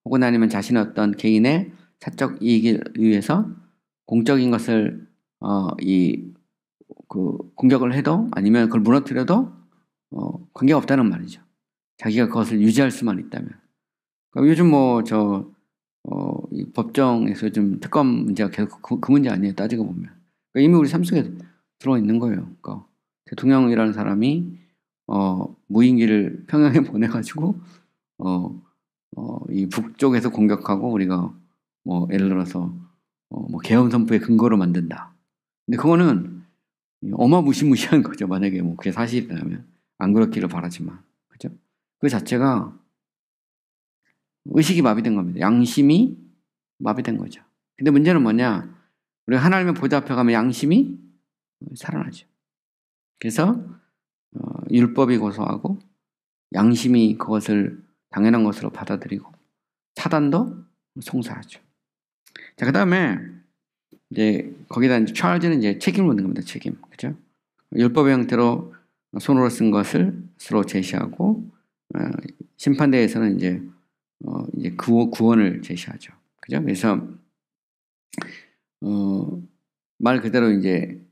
혹은 아니면 자신의 어떤 개인의 사적 이익을 위해서 공적인 것을 공격을 해도 아니면 그걸 무너뜨려도 관계가 없다는 말이죠. 자기가 그것을 유지할 수만 있다면. 그러니까 요즘 이 법정에서 요즘 특검 문제가 계속 그 문제 아니에요. 따지고 보면. 그러니까 이미 우리 삶 속에 들어와 있는 거예요. 그러니까 대통령이라는 사람이 무인기를 평양에 보내가지고 이 북쪽에서 공격하고 우리가 뭐 예를 들어서 뭐 계엄 선포의 근거로 만든다. 근데 그거는 어마무시무시한 거죠. 만약에 뭐 그게 사실이라면 안 그렇기를 바라지만 그죠? 그 자체가 의식이 마비된 겁니다. 양심이 마비된 거죠. 근데 문제는 뭐냐? 우리가 하나님의 보좌 앞에 가면 양심이 살아나죠. 그래서 율법이 고소하고 양심이 그것을 당연한 것으로 받아들이고 사단도 송사하죠. 자, 그 다음에 이제 거기다 이제 찰즈는 이제 책임을 묻는 겁니다. 책임, 그죠? 율법의 형태로 손으로 쓴 것을 스스로 제시하고 심판대에서는 이제 구원을 제시하죠. 그죠? 그래서 말 그대로 이제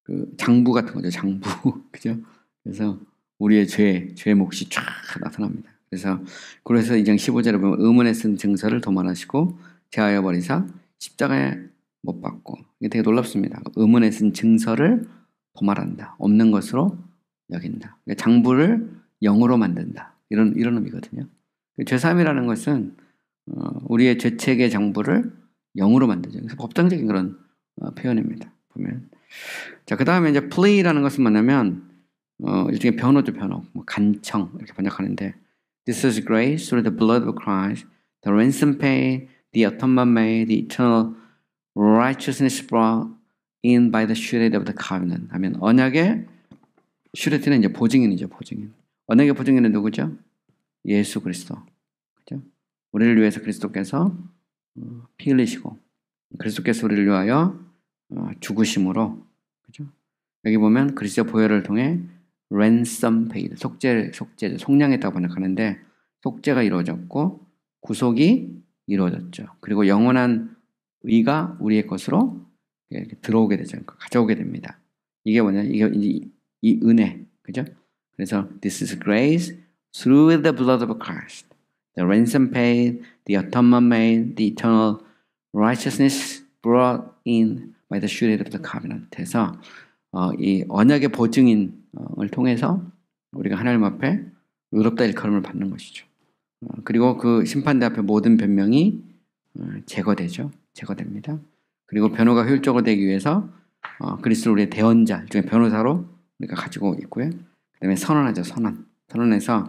그 장부 같은 거죠. 장부, 그죠? 그래서 우리의 죄의 몫이 쫙 나타납니다. 그래서 2장 15절에 보면 의문에 쓴 증서를 도말하시고 제하여 버리사 십자가에 못 박고. 이게 되게 놀랍습니다. 의문에 쓴 증서를 도말한다. 없는 것으로 여긴다. 그러니까 장부를 영으로 만든다. 이런 의미거든요. 죄사함이라는 것은 우리의 죄책의 장부를 영으로 만들죠. 그래서 법정적인 그런 표현입니다. 보면. 자, 그 다음에 이제 plea라는 것은 뭐냐면 일종의 변호죠, 변호. 뭐 간청 이렇게 번역하는데 This is grace through the blood of Christ, the ransom paid, the atonement made, the eternal righteousness brought in by the surety of the covenant. 하면 언약의 surety는 이제 보증인이죠, 보증인. 언약의 보증인은 누구죠? 예수 그리스도. 그죠? 우리를 위해서 그리스도께서 피 흘리시고 그리스도께서 우리를 위하여 죽으심으로, 그죠? 여기 보면 그리스도의 보혈을 통해 ransom paid, 속량했다고 번역하는데 속죄가 이루어졌고 구속이 이루어졌죠. 그리고 영원한 의가 우리의 것으로 이렇게 들어오게 되죠. 가져오게 됩니다. 이게 뭐냐? 이게 이제 이 은혜, 그죠? 그래서 this is grace through the blood of Christ, the ransom paid, the atonement made, the eternal righteousness brought in by the surety of the covenant. 해서 이 언약의 보증인을 통해서 우리가 하나님 앞에 의롭다 일컬음을 받는 것이죠. 그리고 그 심판대 앞에 모든 변명이 제거되죠. 제거됩니다. 그리고 변호가 효율적으로 되기 위해서 그리스도를 우리의 대언자, 일종의 변호사로 우리가 가지고 있고요. 그 다음에 선언하죠. 선언해서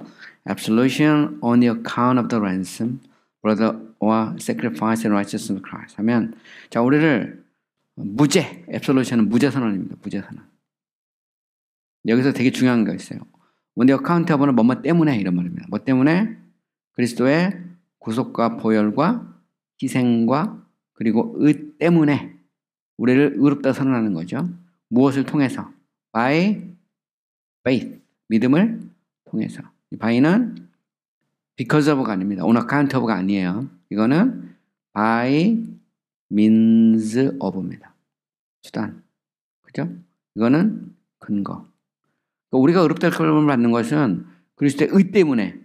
absolution on the account of the ransom, blood or sacrifice and righteousness of Christ 하면, 자, 우리를 무죄, absolution은 무죄 선언입니다. 무죄 선언. 여기서 되게 중요한 거 있어요. on the account of는 뭐뭐 때문에 이런 말입니다. 뭐 때문에? 그리스도의 구속과 보혈과 희생과 그리고 의 때문에 우리를 의롭다 선언하는 거죠. 무엇을 통해서? by faith, 믿음을 통해서. by는 because of가 아닙니다. on account of가 아니에요. 이거는 by means of입니다. 수단. 그죠? 이거는 근거. 우리가 의롭다 일컬음을 받는 것은 그리스도의 의 때문에,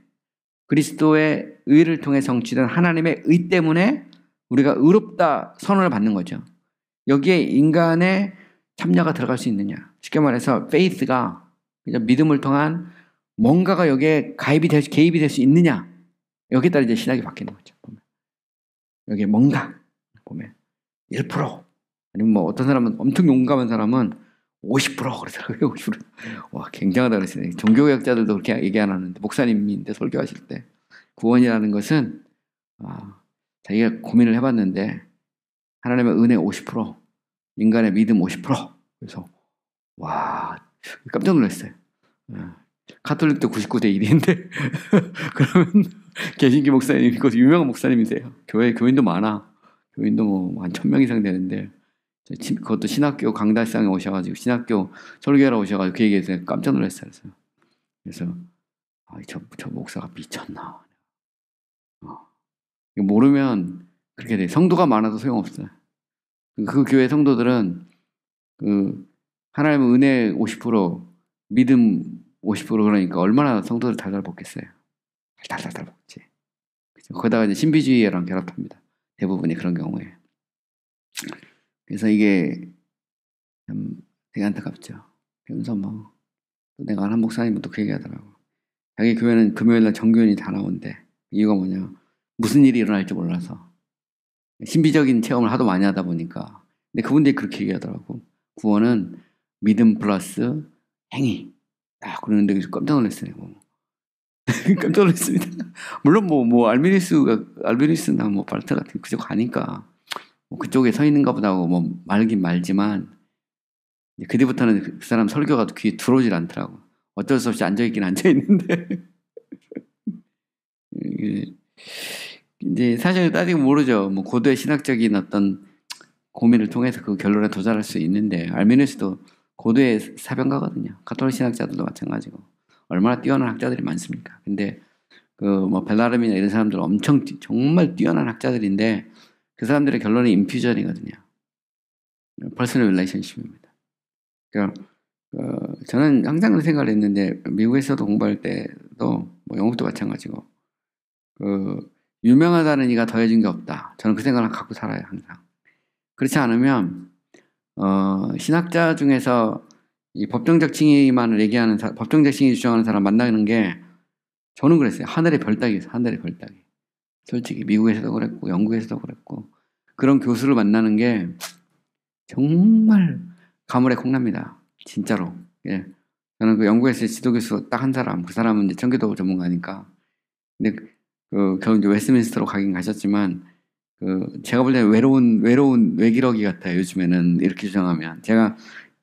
그리스도의 의를 통해 성취된 하나님의 의 때문에 우리가 의롭다 선언을 받는 거죠. 여기에 인간의 참여가 들어갈 수 있느냐. 쉽게 말해서 faith가 믿음을 통한 뭔가가 여기에 개입이 될 수 있느냐. 여기에 따라 이제 신학이 바뀌는 거죠. 보면. 여기에 뭔가 보면 1% 아니면 뭐 어떤 사람은 엄청 용감한 사람은 50% 그러더라고요. 50%. 와, 굉장하다 그러시네. 종교개혁자들도 그렇게 얘기 안 하는데, 목사님인데 설교하실 때 구원이라는 것은 자기가 고민을 해봤는데 하나님의 은혜 50%, 인간의 믿음 50%. 그래서 와, 깜짝 놀랐어요. 카톨릭도 99대 1인데 그러면 개신교 목사님, 그것도 유명한 목사님이세요. 교인도 많아. 교인도 뭐 한 1000명 이상 되는데, 그것도 신학교 강달상에 오셔가지고 신학교 설교하러 오셔가지고 그 얘기해서 깜짝 놀랐어요. 그래서 저 목사가 미쳤나. 모르면 그렇게 돼. 성도가 많아도 소용없어요. 그 교회 성도들은 그 하나님의 은혜 50%, 믿음 50% 그러니까 얼마나 성도들 달달 볶겠어요. 달달 볶지. 거기다가 이제 신비주의랑 결합합니다. 대부분이 그런 경우에. 그래서 이게 참 되게 안타깝죠. 그러면서 뭐 내가 아는 목사님은 또 그 얘기하더라고. 자기 교회는 금요일날 정교인이 다 나온대. 이유가 뭐냐? 무슨 일이 일어날지 몰라서. 신비적인 체험을 하도 많이 하다 보니까. 근데 그분들이 그렇게 얘기하더라고. 구원은 믿음 플러스 행위. 그러는데 깜짝 놀랐어요. 깜짝 놀랐습니다. 물론 뭐 알비니스나 뭐 바르트 같은 그쪽 가니까 뭐 그쪽에 서 있는가 보다 하고 뭐 말긴 말지만, 그 뒤부터는 그 사람 설교가 귀에 들어오질 않더라고. 어쩔 수 없이 앉아있긴 앉아있는데 이제 사실 따지고 모르죠. 뭐 고도의 신학적인 어떤 고민을 통해서 그 결론에 도달할 수 있는데, 알미니스도 고도의 사변가거든요. 가톨릭 신학자들도 마찬가지고 얼마나 뛰어난 학자들이 많습니까? 근데 그 뭐 벨라름이나 이런 사람들 엄청 정말 뛰어난 학자들인데 그 사람들의 결론이 인퓨전이거든요. 퍼스널 릴레이션십입니다. 그러니까 저는 항상 그런 생각을 했는데, 미국에서도 공부할 때도 뭐 영국도 마찬가지고, 유명하다는 이가 더해진 게 없다. 저는 그 생각을 갖고 살아요, 항상. 그렇지 않으면 신학자 중에서 이 법정적 칭의만을 얘기하는 법정적 칭의 주장하는 사람 만나는 게, 저는 그랬어요. 하늘의 별따기였어요. 하늘의 별따기. 솔직히 미국에서도 그랬고 영국에서도 그랬고, 그런 교수를 만나는 게 정말 가물에 콩납니다. 진짜로. 예. 저는 그 영국에서 지도교수 딱 한 사람, 그 사람은 이제 청교도 전문가니까. 근데 결국 이제 웨스트민스터로 가긴 가셨지만, 제가 볼 때는 외로운 외기러기 같아요. 요즘에는 이렇게 주장하면. 제가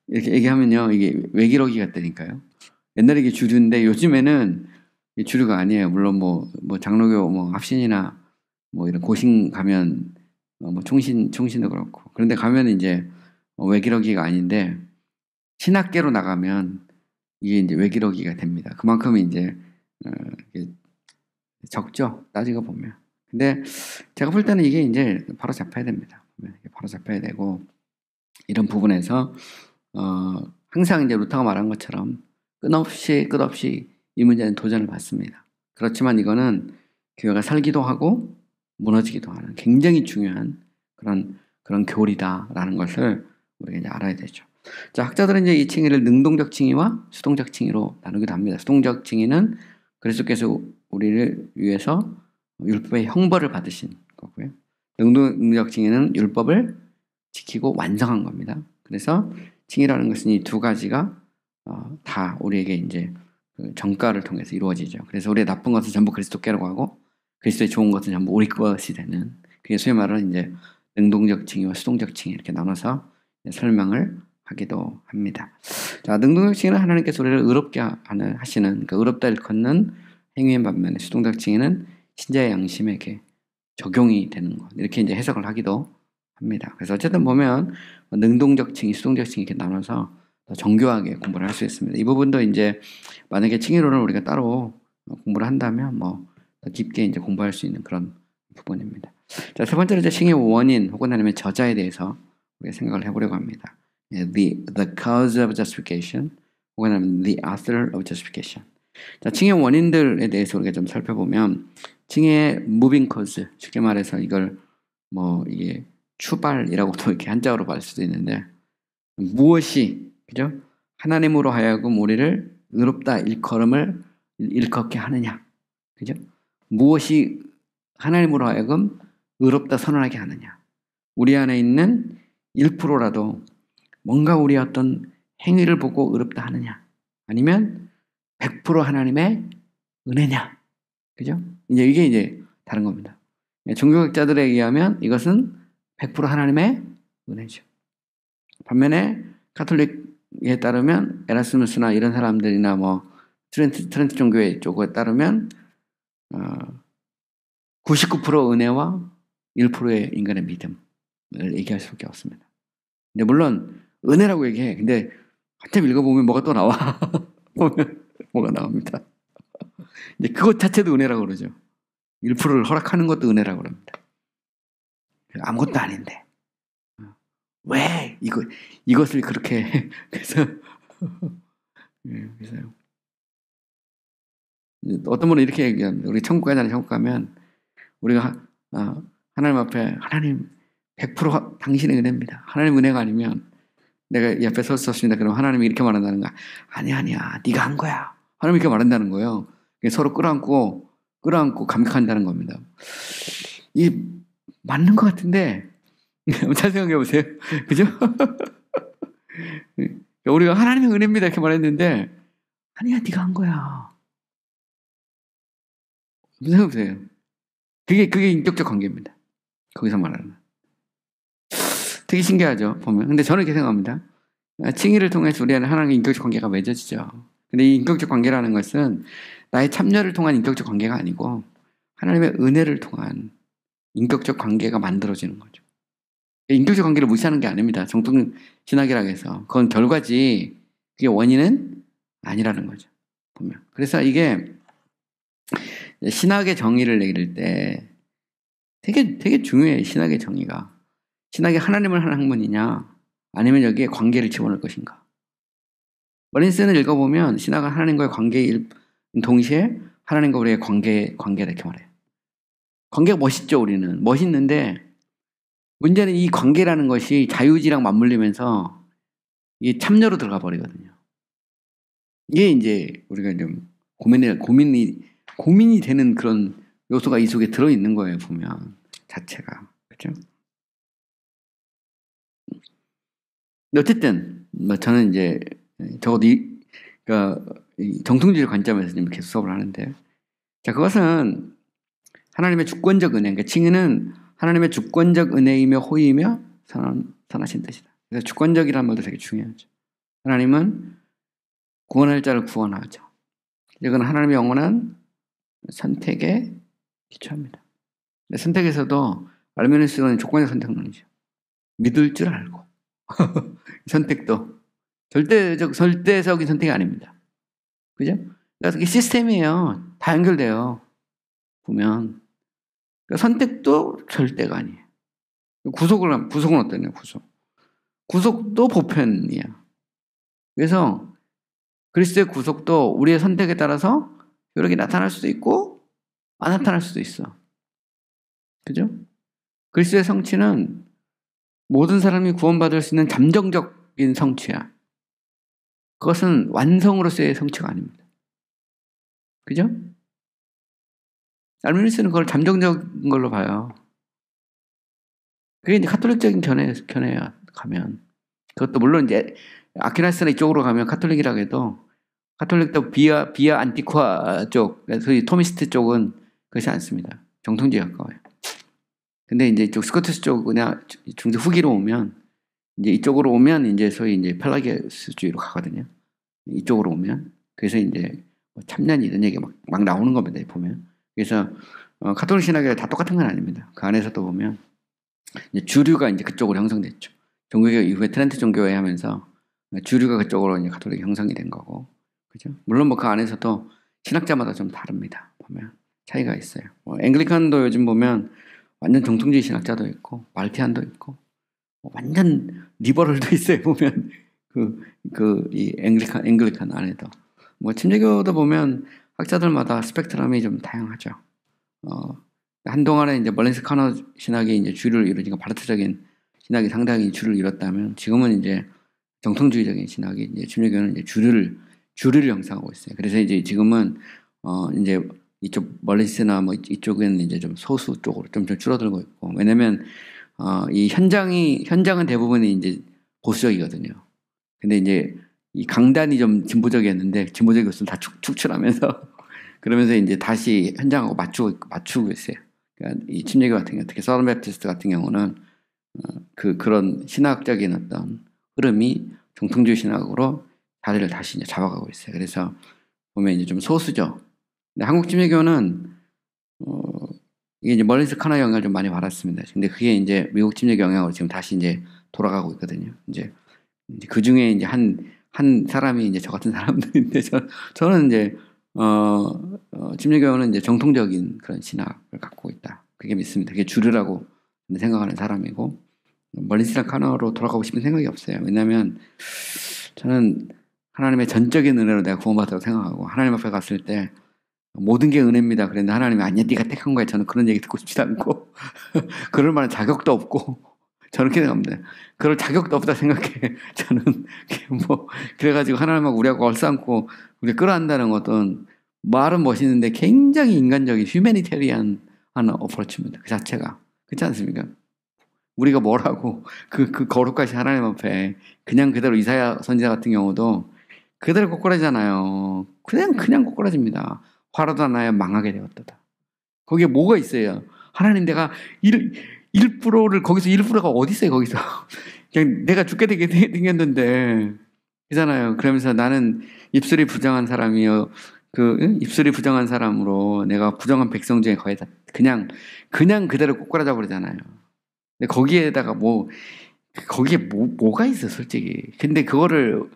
이렇게 얘기하면요, 이게 외기러기 같다니까요. 옛날에 이게 주류인데 요즘에는 이 주류가 아니에요. 물론 뭐 장로교 뭐 합신이나 뭐 이런 고신 가면 뭐 총신도 그렇고. 그런데 가면 이제 외기러기가 아닌데 신학계로 나가면 이게 이제 외기러기가 됩니다. 그만큼 이제 이게 적죠. 따지고 보면. 근데 제가 볼 때는 이게 이제 바로 잡혀야 됩니다. 바로 잡혀야 되고 이런 부분에서 항상 이제 루터가 말한 것처럼 끝없이 이 문제는 도전을 받습니다. 그렇지만 이거는 교회가 살기도 하고 무너지기도 하는 굉장히 중요한 그런 교리다라는 것을 우리가 이제 알아야 되죠. 자, 학자들은 이제 이 칭의를 능동적 칭의와 수동적 칭의로 나누기도 합니다. 수동적 칭의는 그리스도께서 우리를 위해서 율법의 형벌을 받으신 거고요. 능동적 칭의는 율법을 지키고 완성한 겁니다. 그래서 칭의라는 것은 이 두 가지가 다 우리에게 이제 그 정가를 통해서 이루어지죠. 그래서 우리의 나쁜 것은 전부 그리스도께로 가고 그리스도의 좋은 것은 전부 우리 것이 되는, 그게 소위 말하는 이제 능동적 칭의와 수동적 칭의 이렇게 나눠서 설명을 하기도 합니다. 자, 능동적 칭의는 하나님께서 우리를 의롭게 하시는 그 의롭다 일컫는 행위인 반면에 수동적 칭의는 신자의 양심에게 적용이 되는 것, 이렇게 이제 해석을 하기도 합니다. 그래서 어쨌든 보면 능동적 칭의, 수동적 칭의 이렇게 나눠서 더 정교하게 공부를 할 수 있습니다. 이 부분도 이제 만약에 칭의론을 우리가 따로 공부를 한다면 뭐 더 깊게 이제 공부할 수 있는 그런 부분입니다. 자, 세 번째로 이제 칭의의 원인 혹은 아니면 저자에 대해서 우리가 생각을 해보려고 합니다. The cause of justification 혹은 아니면 the author of justification. 자, 칭의의 원인들에 대해서 우리가 좀 살펴보면 칭의의 moving cause, 쉽게 말해서 이걸 뭐 이게 추발이라고도 이렇게 한자어로 볼 수도 있는데, 무엇이 그죠? 하나님으로 하여금 우리를 의롭다 일컬음을 일컫게 하느냐, 그죠? 무엇이 하나님으로 하여금 의롭다 선언하게 하느냐? 우리 안에 있는 1%라도 뭔가 우리의 어떤 행위를 보고 의롭다 하느냐? 아니면 100% 하나님의 은혜냐? 그죠? 이게 이제 다른 겁니다. 종교학자들에 의하면 이것은 100% 하나님의 은혜죠. 반면에 가톨릭에 따르면 에라스무스나 이런 사람들이나 뭐 트렌트 종교의 쪽에 따르면 99% 은혜와 1%의 인간의 믿음을 얘기할 수밖에 없습니다. 근데 물론 은혜라고 얘기해. 근데 한참 읽어보면 뭐가 또 나와. 보면 뭐가 나옵니다. 이제 그것 자체도 은혜라고 그러죠. 1%를 허락하는 것도 은혜라고 그럽니다. 아무것도 아닌데 왜 이것을 그렇게 해? 그래서 그래서요. 어떤 분은 이렇게 얘기합니다. 우리 천국 가면 우리가 하나님 앞에 하나님 100% 당신의 은혜입니다. 하나님 은혜가 아니면 내가 옆에 섰습니다. 그럼 하나님이 이렇게 말한다는 거야. 아니야 네가 한 거야. 하나님이 이렇게 말한다는 거예요. 서로 끌어안고 감격한다는 겁니다. 이게 맞는 것 같은데 잘 생각해 보세요. 그죠? 우리가 하나님의 은혜입니다 이렇게 말했는데 아니야 네가 한 거야. 생각해 보세요. 그게 인격적 관계입니다. 거기서 말하는. 되게 신기하죠, 보면. 근데 저는 이렇게 생각합니다. 칭의를 통해서 우리 안에 하나님과 인격적 관계가 맺어지죠. 근데 이 인격적 관계라는 것은 나의 참여를 통한 인격적 관계가 아니고 하나님의 은혜를 통한 인격적 관계가 만들어지는 거죠. 인격적 관계를 무시하는 게 아닙니다. 정통 신학이라고 해서. 그건 결과지, 그게 원인은 아니라는 거죠, 보면. 그래서 이게 신학의 정의를 내릴 때 되게 중요해요, 신학의 정의가. 신학이 하나님을 하는 학문이냐, 아니면 여기에 관계를 집어넣을 것인가. 머린슨을 읽어보면 신학은 하나님과의 관계일 동시에 하나님과 우리의 관계다 이렇게 말해요. 관계가 멋있죠, 우리는. 멋있는데 문제는 이 관계라는 것이 자유지랑 맞물리면서 이게 참여로 들어가 버리거든요. 이게 이제 우리가 좀 고민이 되는 그런 요소가 이 속에 들어있는 거예요, 보면. 자체가. 그렇죠? 어쨌든 뭐 저는 이제 적어도 그러니까 정통주의 관점에서 지금 계속 수업을 하는데, 자, 그것은 하나님의 주권적 은혜, 그러니까 칭의는 하나님의 주권적 은혜이며 호의이며 선하신 뜻이다. 그래서 주권적이라는 말도 되게 중요하죠. 하나님은 구원할 자를 구원하죠. 이건 하나님의 영원한 선택에 기초합니다. 선택에서도 알메니스는 조건적 선택론이죠. 믿을 줄 알고 선택도 절대적인 선택이 아닙니다. 그죠? 그래서 이게 시스템이에요. 다 연결돼요. 보면 그러니까 선택도 절대가 아니에요. 구속은 어떠냐? 구속도 보편이야. 그래서 그리스도의 구속도 우리의 선택에 따라서 여러 개 나타날 수도 있고 안 나타날 수도 있어. 그죠? 그리스도의 성취는 모든 사람이 구원받을 수 있는 잠정적인 성취야. 그것은 완성으로서의 성취가 아닙니다. 그죠? 알메니스는 그걸 잠정적인 걸로 봐요. 그게 이제 카톨릭적인 견해야, 가면. 그것도 물론 이제 아퀴나스는 이쪽으로 가면 카톨릭이라고 해도 카톨릭도 비아 안티쿠아 쪽, 소위 토미스트 쪽은 그렇지 않습니다. 정통주의에 가까워요. 근데 이제 이쪽 스코트스 쪽 그냥 중세 후기로 오면 이제 이쪽으로 오면 이제 소위 이제 펠라기우스주의로 가거든요. 이쪽으로 오면 그래서 이제 참년이 이런 얘기가 막 나오는 겁니다. 보면 그래서 카톨릭 신학이 다 똑같은 건 아닙니다. 그 안에서도 보면 이제 주류가 이제 그쪽으로 형성됐죠. 종교개혁 이후에 트렌트 종교회 하면서 주류가 그쪽으로 이제 카톨릭이 형성이 된 거고, 그죠? 물론 뭐 그 안에서도 신학자마다 좀 다릅니다. 보면 차이가 있어요. 앵글리칸도 요즘 보면 완전 정통주의 신학자도 있고, 말티안도 있고, 완전 리버럴도 있어요. 보면 이 앵글리칸 안에도 뭐 침례교도 보면 학자들마다 스펙트럼이 좀 다양하죠. 한동안에 이제 멀린스 카너 신학이 이제 주류를 이루니까 바르트적인 신학이 상당히 주를 이뤘다면 지금은 이제 정통주의적인 신학이 이제 침례교는 이제 주류를 형성하고 있어요. 그래서 이제 지금은 이제 이쪽 멀린스나 뭐 이쪽은 이제 좀 소수 쪽으로 좀 줄어들고 있고, 왜냐면 이 현장은 대부분이 이제 보수적이거든요. 근데 이제 이 강단이 좀 진보적이었는데 진보적인 것을 다 축출하면서 그러면서 이제 다시 현장하고 맞추고 있어요. 그러니까 이 침례교 같은 경우, 특히 서던 베프티스트 같은 경우는 그런 신학적인 어떤 흐름이 정통주의 신학으로 자리를 다시 이제 잡아가고 있어요. 그래서 보면 이제 좀 소수죠. 근데 한국 침례교는 이게 이제 멀린스 카너 영향을 좀 많이 받았습니다. 근데 그게 이제 미국 침례교 영향으로 지금 다시 이제 돌아가고 있거든요. 이제 그 중에 이제 한 사람이 이제 저 같은 사람들인데 저는 이제 침례교는 이제 정통적인 그런 신학을 갖고 있다. 그게 믿습니다. 그게 주류라고 생각하는 사람이고, 멀린스 카너로 돌아가고 싶은 생각이 없어요. 왜냐하면 저는 하나님의 전적인 은혜로 내가 구원받았다고 생각하고, 하나님 앞에 갔을 때 모든 게 은혜입니다. 그런데 하나님이 아니야, 네가 택한 거야. 저는 그런 얘기 듣고 싶지 않고 그럴 만한 자격도 없고 저는 그렇게 생각합니다. 그럴 자격도 없다 생각해. 저는 뭐 그래가지고 하나님하고 우리하고 얼싸안고 우리 끌어안다는 것은 말은 멋있는데 굉장히 인간적인 휴머니테리안 하는 어프로치입니다. 그 자체가. 그렇지 않습니까? 우리가 뭐라고 그 거룩하신 하나님 앞에 그냥 그대로 이사야 선지자 같은 경우도 그대로 꼬꾸라지잖아요. 그냥 꼬꾸라집니다. 화로도 나야 망하게 되었다. 거기에 뭐가 있어요? 하나님, 내가 1%를 거기서 1%가 어디 있어요? 거기서 그냥 내가 죽게 되게 생겼는데, 그잖아요. 그러면서 나는 입술이 부정한 사람이요, 입술이 부정한 사람으로 내가 부정한 백성 중에 거의 다 그냥 그대로 꼬꾸라져 버리잖아요. 근데 거기에다가 거기에 뭐가 있어, 솔직히. 근데 그거를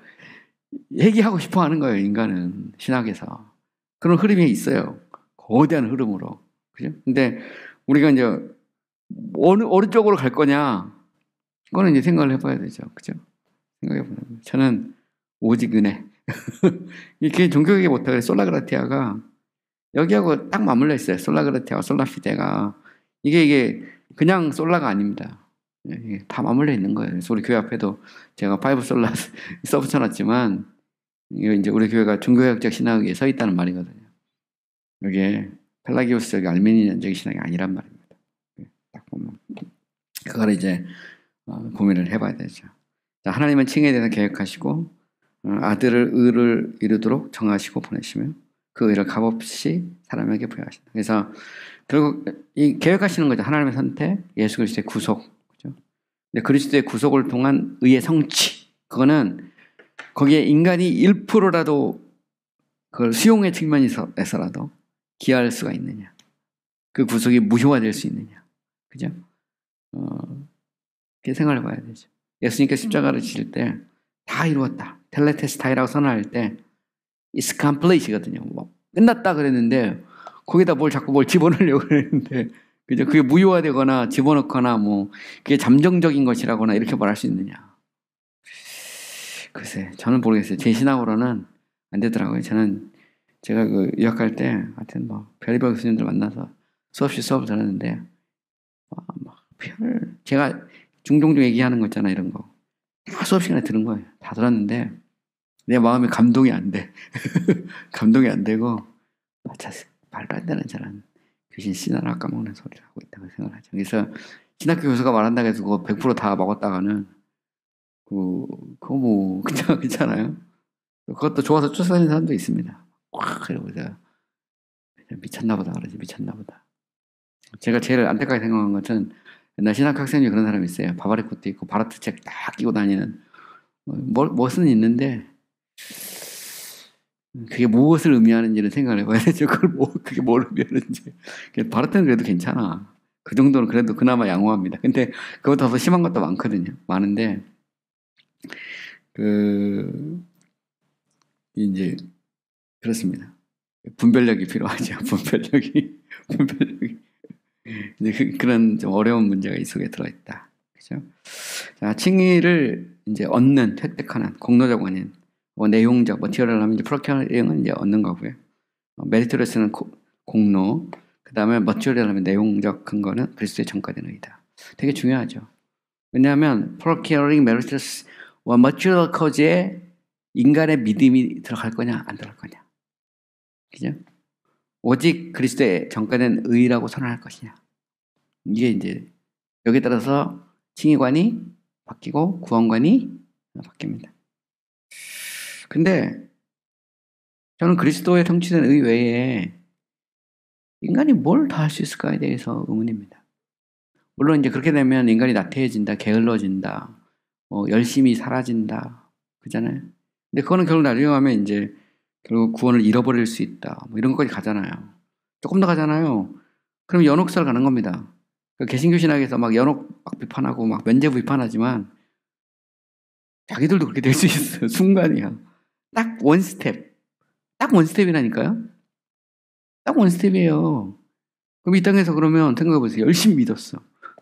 얘기하고 싶어 하는 거예요, 인간은. 신학에서. 그런 흐름이 있어요. 거대한 흐름으로. 그죠? 근데 우리가 이제 어느 쪽으로 갈 거냐? 그거는 이제 생각을 해봐야 되죠. 그죠? 생각해보면. 저는 오직 은혜. 이렇게 종교개혁 못하게 솔라그라티아가 여기하고 딱 맞물려 있어요. 솔라그라티아와 솔라피데가. 이게 그냥 솔라가 아닙니다. 다 맞물려 있는 거예요. 그래서 우리 교회 앞에도 제가 파이브 솔라 써붙여놨지만, 이거 이제 우리 교회가 종교개혁적 신학에 서 있다는 말이거든요. 이게 펠라기우스적 알메니안적 신학이 아니란 말입니다. 딱 보면 그걸 이제 고민을 해봐야 되죠. 자, 하나님은 칭에 대해서 계획하시고 아들을 의를 이루도록 정하시고 보내시며 그 의를 값없이 사람에게 부여하신다. 그래서 결국 이 계획하시는 거죠. 하나님의 선택, 예수 그리스도의 구속, 그죠? 근데 그리스도의 구속을 통한 의의 성취, 그거는 거기에 인간이 1%라도 그걸 수용의 측면에서라도 기여할 수가 있느냐? 그 구속이 무효화될 수 있느냐? 그죠? 그렇게 생각해 봐야 되죠. 예수님께서 십자가를 지실 때 다 이루었다. 텔레테스타이라고 선언할 때 It's complete이거든요. 뭐 끝났다 그랬는데 거기다 자꾸 뭘 집어넣으려고 그랬는데 그죠? 그게 무효화되거나 집어넣거나 뭐 그게 잠정적인 것이라거나 이렇게 말할 수 있느냐? 글쎄, 저는 모르겠어요. 제 신학으로는 안 되더라고요. 제가 그 유학할 때 하여튼 뭐 별의별 교수님들 만나서 수없이 수업을 들었는데 제가 중종종 얘기하는 거 있잖아, 이런 거. 다 수업 시간에 들은 거예요. 다 들었는데 내 마음에 감동이 안 돼. 감동이 안 되고 말도 안 되는 저런 귀신 씨나라 까먹는 소리를 하고 있다고 생각하죠. 그래서 신학교 교수가 말한다고 해서 그거 100% 다 먹었다가는 그거 뭐 괜찮아요? 그것도 좋아서 쫓아다니는 사람도 있습니다. 그러고 제가 미쳤나 보다 그러지. 미쳤나 보다. 제가 제일 안타깝게 생각한 것은 옛날 신학 학생 중에 그런 사람이 있어요. 바바리 코트 입고 바라트 책 딱 끼고 다니는 멋은 있는데 그게 무엇을 의미하는지를 생각을 해봐야 되죠. 그게 뭘 의미하는지. 바라트는 그래도 괜찮아. 그 정도는 그래도 그나마 양호합니다. 근데 그것보다 더 심한 것도 많거든요. 많은데 이제 그렇습니다. 분별력이 필요하죠. 분별력이 이제 그런 좀 어려운 문제가 이 속에 들어있다. 그죠? 자, 칭의를 이제 얻는, 획득하는 공로적 원인, 내용적, 머티리얼 하면 이제 프로큐어링은 이제 얻는 거고요. 메리토리어스는 공로, 그 다음에 머티리얼 하면 내용적 근거는 그리스도의 전과된 의다. 되게 중요하죠. 왜냐하면 프로큐어링, 메리토리어스, 머티리얼 커즈에 인간의 믿음이 들어갈 거냐, 안 들어갈 거냐. 그죠? 오직 그리스도의 전과된 의라고 선언할 것이냐. 이게 이제 여기에 따라서 칭의관이 바뀌고 구원관이 바뀝니다. 근데 저는 그리스도의 성취된 의 외에 인간이 뭘 더 할 수 있을까에 대해서 의문입니다. 물론 이제 그렇게 되면 인간이 나태해진다, 게을러진다, 열심히 사라진다, 그잖아요. 근데 그거는 결국 나중에 가면 이제 결국 구원을 잃어버릴 수 있다, 뭐 이런 것까지 가잖아요. 조금 더 가잖아요. 그럼 연옥설 가는 겁니다. 개신교 신학에서 막 연옥 막 비판하고 막 면죄부 비판하지만 자기들도 그렇게 될 수 있어요. 순간이야. 딱 원스텝. 딱 원스텝이라니까요. 딱 원스텝이에요. 그럼 이 땅에서 그러면 생각해보세요. 열심히 믿었어.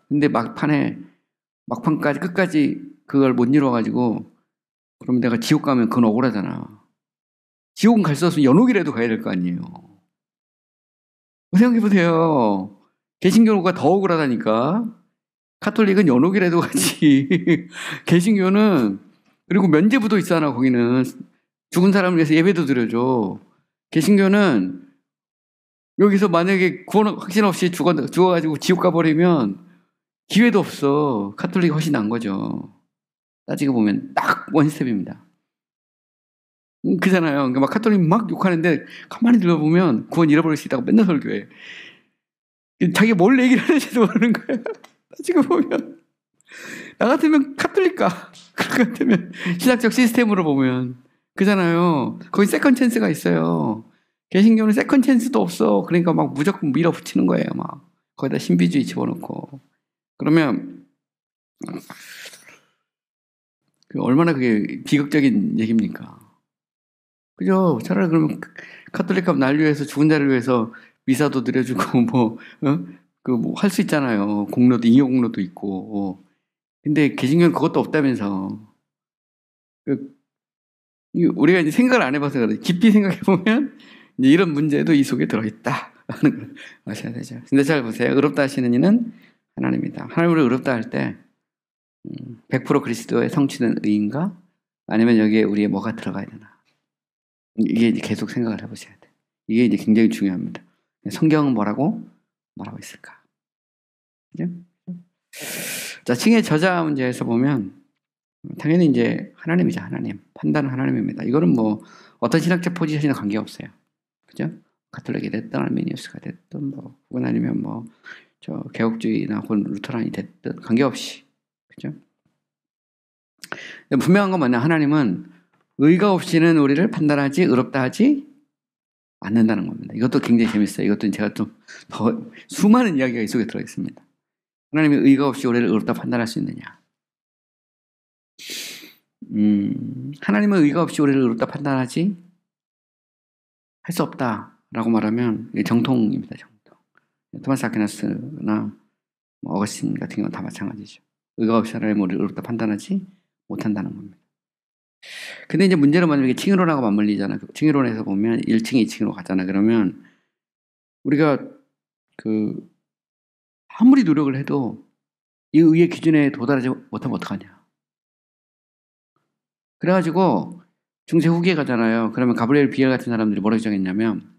근데 막판까지 끝까지 그걸 못 이뤄가지고 그럼 내가 지옥 가면 그건 억울하잖아. 지옥은 갈 수 없으면 연옥이라도 가야 될 거 아니에요. 생각해보세요. 개신교가 더 억울하다니까. 카톨릭은 연옥이라도 가지. 개신교는 그리고 면죄부도 있잖아. 거기는 죽은 사람을 위해서 예배도 드려줘. 개신교는 여기서 만약에 구원 확신 없이 죽어가지고 지옥 가버리면 기회도 없어. 카톨릭이 훨씬 난 거죠. 따지고 보면 딱 원스텝입니다. 그잖아요. 그러니까 막 카톨릭 막 욕하는데 가만히 들어보면 구원 잃어버릴 수 있다고 맨날 설교해. 자기가 뭘 얘기를 하는지도 모르는 거야. 따지고 보면. 나 같으면 카톨릭 가. 그럴 것 같으면 신학적 시스템으로 보면. 그잖아요. 거기 세컨 찬스가 있어요. 개신교는 세컨 찬스도 없어. 그러니까 막 무조건 밀어붙이는 거예요. 막 거기다 신비주의 집어넣고. 그러면 얼마나 그게 비극적인 얘기입니까? 그죠? 차라리 그러면 카톨릭 하면 날 위해서 죽은 자를 위해서 미사도 드려주고 뭐 할 수 있잖아요. 공로도 잉여 공로도 있고. 근데 개신교는 그것도 없다면서. 우리가 이제 생각을 안 해봐서 그래. 깊이 생각해 보면 이런 문제도 이 속에 들어있다 하는 걸 아셔야 되죠. 근데 잘 보세요. 의롭다 하시는 이는 하나님이다. 하나님을 의롭다 할 때 100% 그리스도의 성취된 의인가? 아니면 여기에 우리의 뭐가 들어가야 되나? 이게 이제 계속 생각을 해보셔야 돼. 이게 이제 굉장히 중요합니다. 성경은 뭐라고 말하고 있을까? 그죠? 자, 칭의 저자 문제에서 보면 당연히 이제 하나님이죠. 하나님. 판단은 하나님입니다. 이거는 뭐 어떤 신학적 포지션이나 관계없어요. 그죠? 가톨릭이 됐든 아르미니우스가 됐든 뭐 혹은 아니면 뭐 저 개혁주의나 혹은 루터란이 됐든 관계없이. 그죠? 분명한 건 뭐냐? 하나님은 의가 없이는 우리를 판단하지 의롭다 하지 않는다는 겁니다. 이것도 굉장히 재밌어요. 이것도 제가 좀 더 수많은 이야기가 이 속에 들어있습니다. 하나님의 의가 없이 우리를 의롭다 판단할 수 있느냐? 하나님의 의가 없이 우리를 의롭다 판단하지 할 수 없다라고 말하면 이게 정통입니다. 정통. 토마스 아퀴나스나 어거스틴 같은 경우는 다 마찬가지죠. 의가 없이 하나님을 우리를 의롭다 판단하지 못한다는 겁니다. 근데 이제 문제는 뭐냐면 이게 칭의론하고 맞물리잖아. 칭의론에서 보면 1층, 2층으로 가잖아. 그러면 우리가 아무리 노력을 해도 이 의의 기준에 도달하지 못하면 어떡하냐. 그래가지고 중세 후기에 가잖아요. 그러면 가브리엘 비엘 같은 사람들이 뭐라고 정했냐면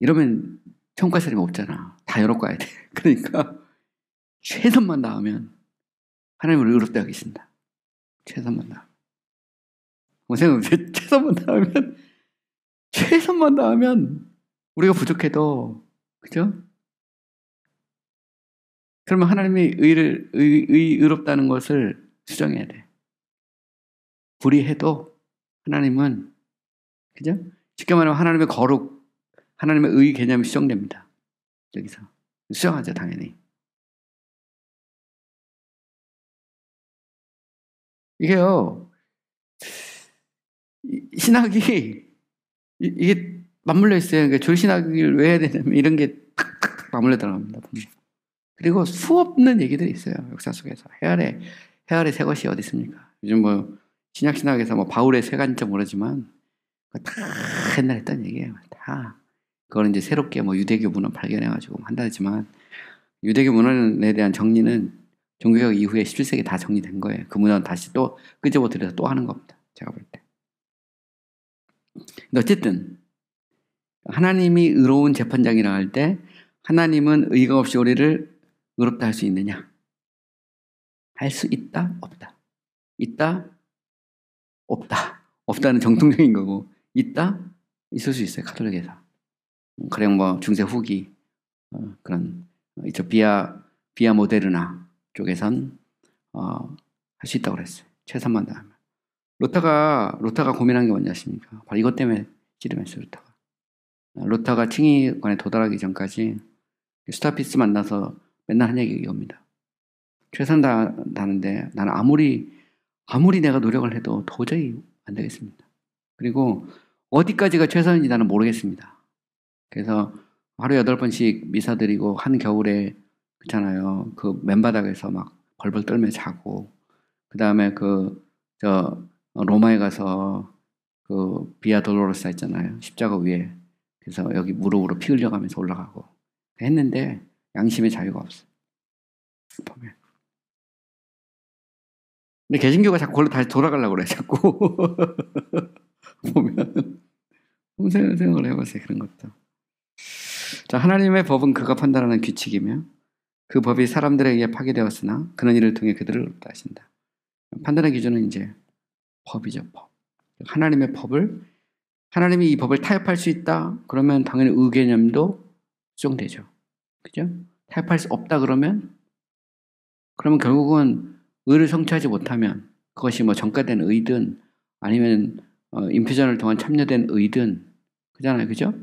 이러면 천국 갈 사람이 없잖아. 다 열어 가야 돼. 그러니까 최선만 다하면 하나님을 의롭다 하겠습니다. 최선만 다하면. 생각해보세요. 최선만 다하면 우리가 부족해도 그죠? 그러면 하나님이 의롭다는 것을 수정해야 돼. 불의해도 하나님은 그죠? 쉽게 말하면 하나님의 거룩, 하나님의 의 개념이 수정됩니다. 여기서 수정하죠, 당연히. 이게요, 신학이 이게 맞물려 있어요. 그러니까 졸신학을 왜 해야 되냐면 이런 게 탁탁탁 맞물려 들어갑니다. 그리고 수없는 얘기들이 있어요. 역사 속에서. 헤아래 새 것이 어디 있습니까? 요즘 뭐 신약신학에서 뭐 바울의 새 간지 모르지만 다 옛날에 했던 얘기예요. 다. 그걸 이제 새롭게 뭐 유대교 문헌 발견해가지고 한다지만 유대교 문헌에 대한 정리는 종교개혁 이후에 17세기 다 정리된 거예요. 그 문헌 다시 또 끄집어들여서 또 하는 겁니다. 제가 볼 때. 근데 어쨌든 하나님이 의로운 재판장이라 할 때 하나님은 의가 없이 우리를 의롭다 할 수 있느냐? 할 수 있다? 없다. 있다? 없다. 없다는 정통적인 거고 있다? 있을 수 있어요. 가톨릭에서. 가령 뭐 중세 후기 그런 이쪽 비아 모데르나 쪽에선 할 수 있다고 그랬어요. 최선만 다하면. 루터가 고민한 게 뭔지 아십니까? 바로 이것 때문에 씨름했어요. 루터가 칭의관에 도달하기 전까지 스타피스 만나서 맨날 한 얘기가 옵니다. 최선 다하는데 나는 아무리 내가 노력을 해도 도저히 안 되겠습니다. 그리고 어디까지가 최선인지 나는 모르겠습니다. 그래서 하루 8번씩 미사 드리고 한 겨울에 그렇잖아요. 그 맨바닥에서 막 벌벌 떨며 자고 그 다음에 로마에 가서 그 비아 돌로로사 있잖아요. 십자가 위에. 그래서 여기 무릎으로 피 흘려가면서 올라가고 했는데 양심의 자유가 없어. 보면. 근데 개신교가 자꾸 걸로 다시 돌아가려고 그래. 자꾸 보면 생각을 해보세요. 그런 것도. 자, 하나님의 법은 그가 판단하는 규칙이며 그 법이 사람들에 의해 파괴되었으나 그런 일을 통해 그들을 의롭다 하신다. 판단의 기준은 이제 법이죠. 법. 하나님의 법을 하나님이 이 법을 타협할 수 있다. 그러면 당연히 의개념도 수정되죠. 그죠? 타협할 수 없다 그러면 결국은 의를 성취하지 못하면 그것이 뭐 전가된 의든 아니면 인퓨전을 통한 참여된 의든 그잖아요. 그죠?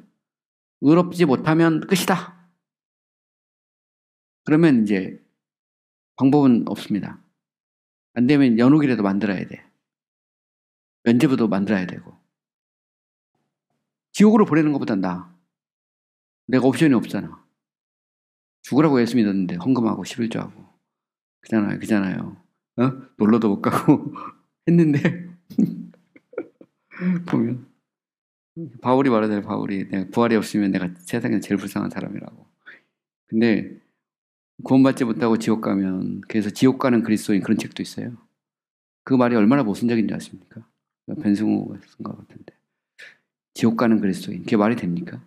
의롭지 못하면 끝이다. 그러면 이제 방법은 없습니다. 안 되면 연옥이라도 만들어야 돼. 면죄부도 만들어야 되고. 지옥으로 보내는 것보단 나아. 내가 옵션이 없잖아. 죽으라고 예수 믿었는데 헌금하고 11조하고 그잖아요. 놀러도 못 가고 했는데 보면 바울이 말하잖아요. 바울이 내가 부활이 없으면 내가 세상에서 제일 불쌍한 사람이라고. 근데 구원받지 못하고 지옥 가면 그래서 지옥 가는 그리스도인 그런 책도 있어요. 그 말이 얼마나 모순적인지 아십니까? 변승우가 쓴 것 같은데 지옥 가는 그리스도인 그게 말이 됩니까?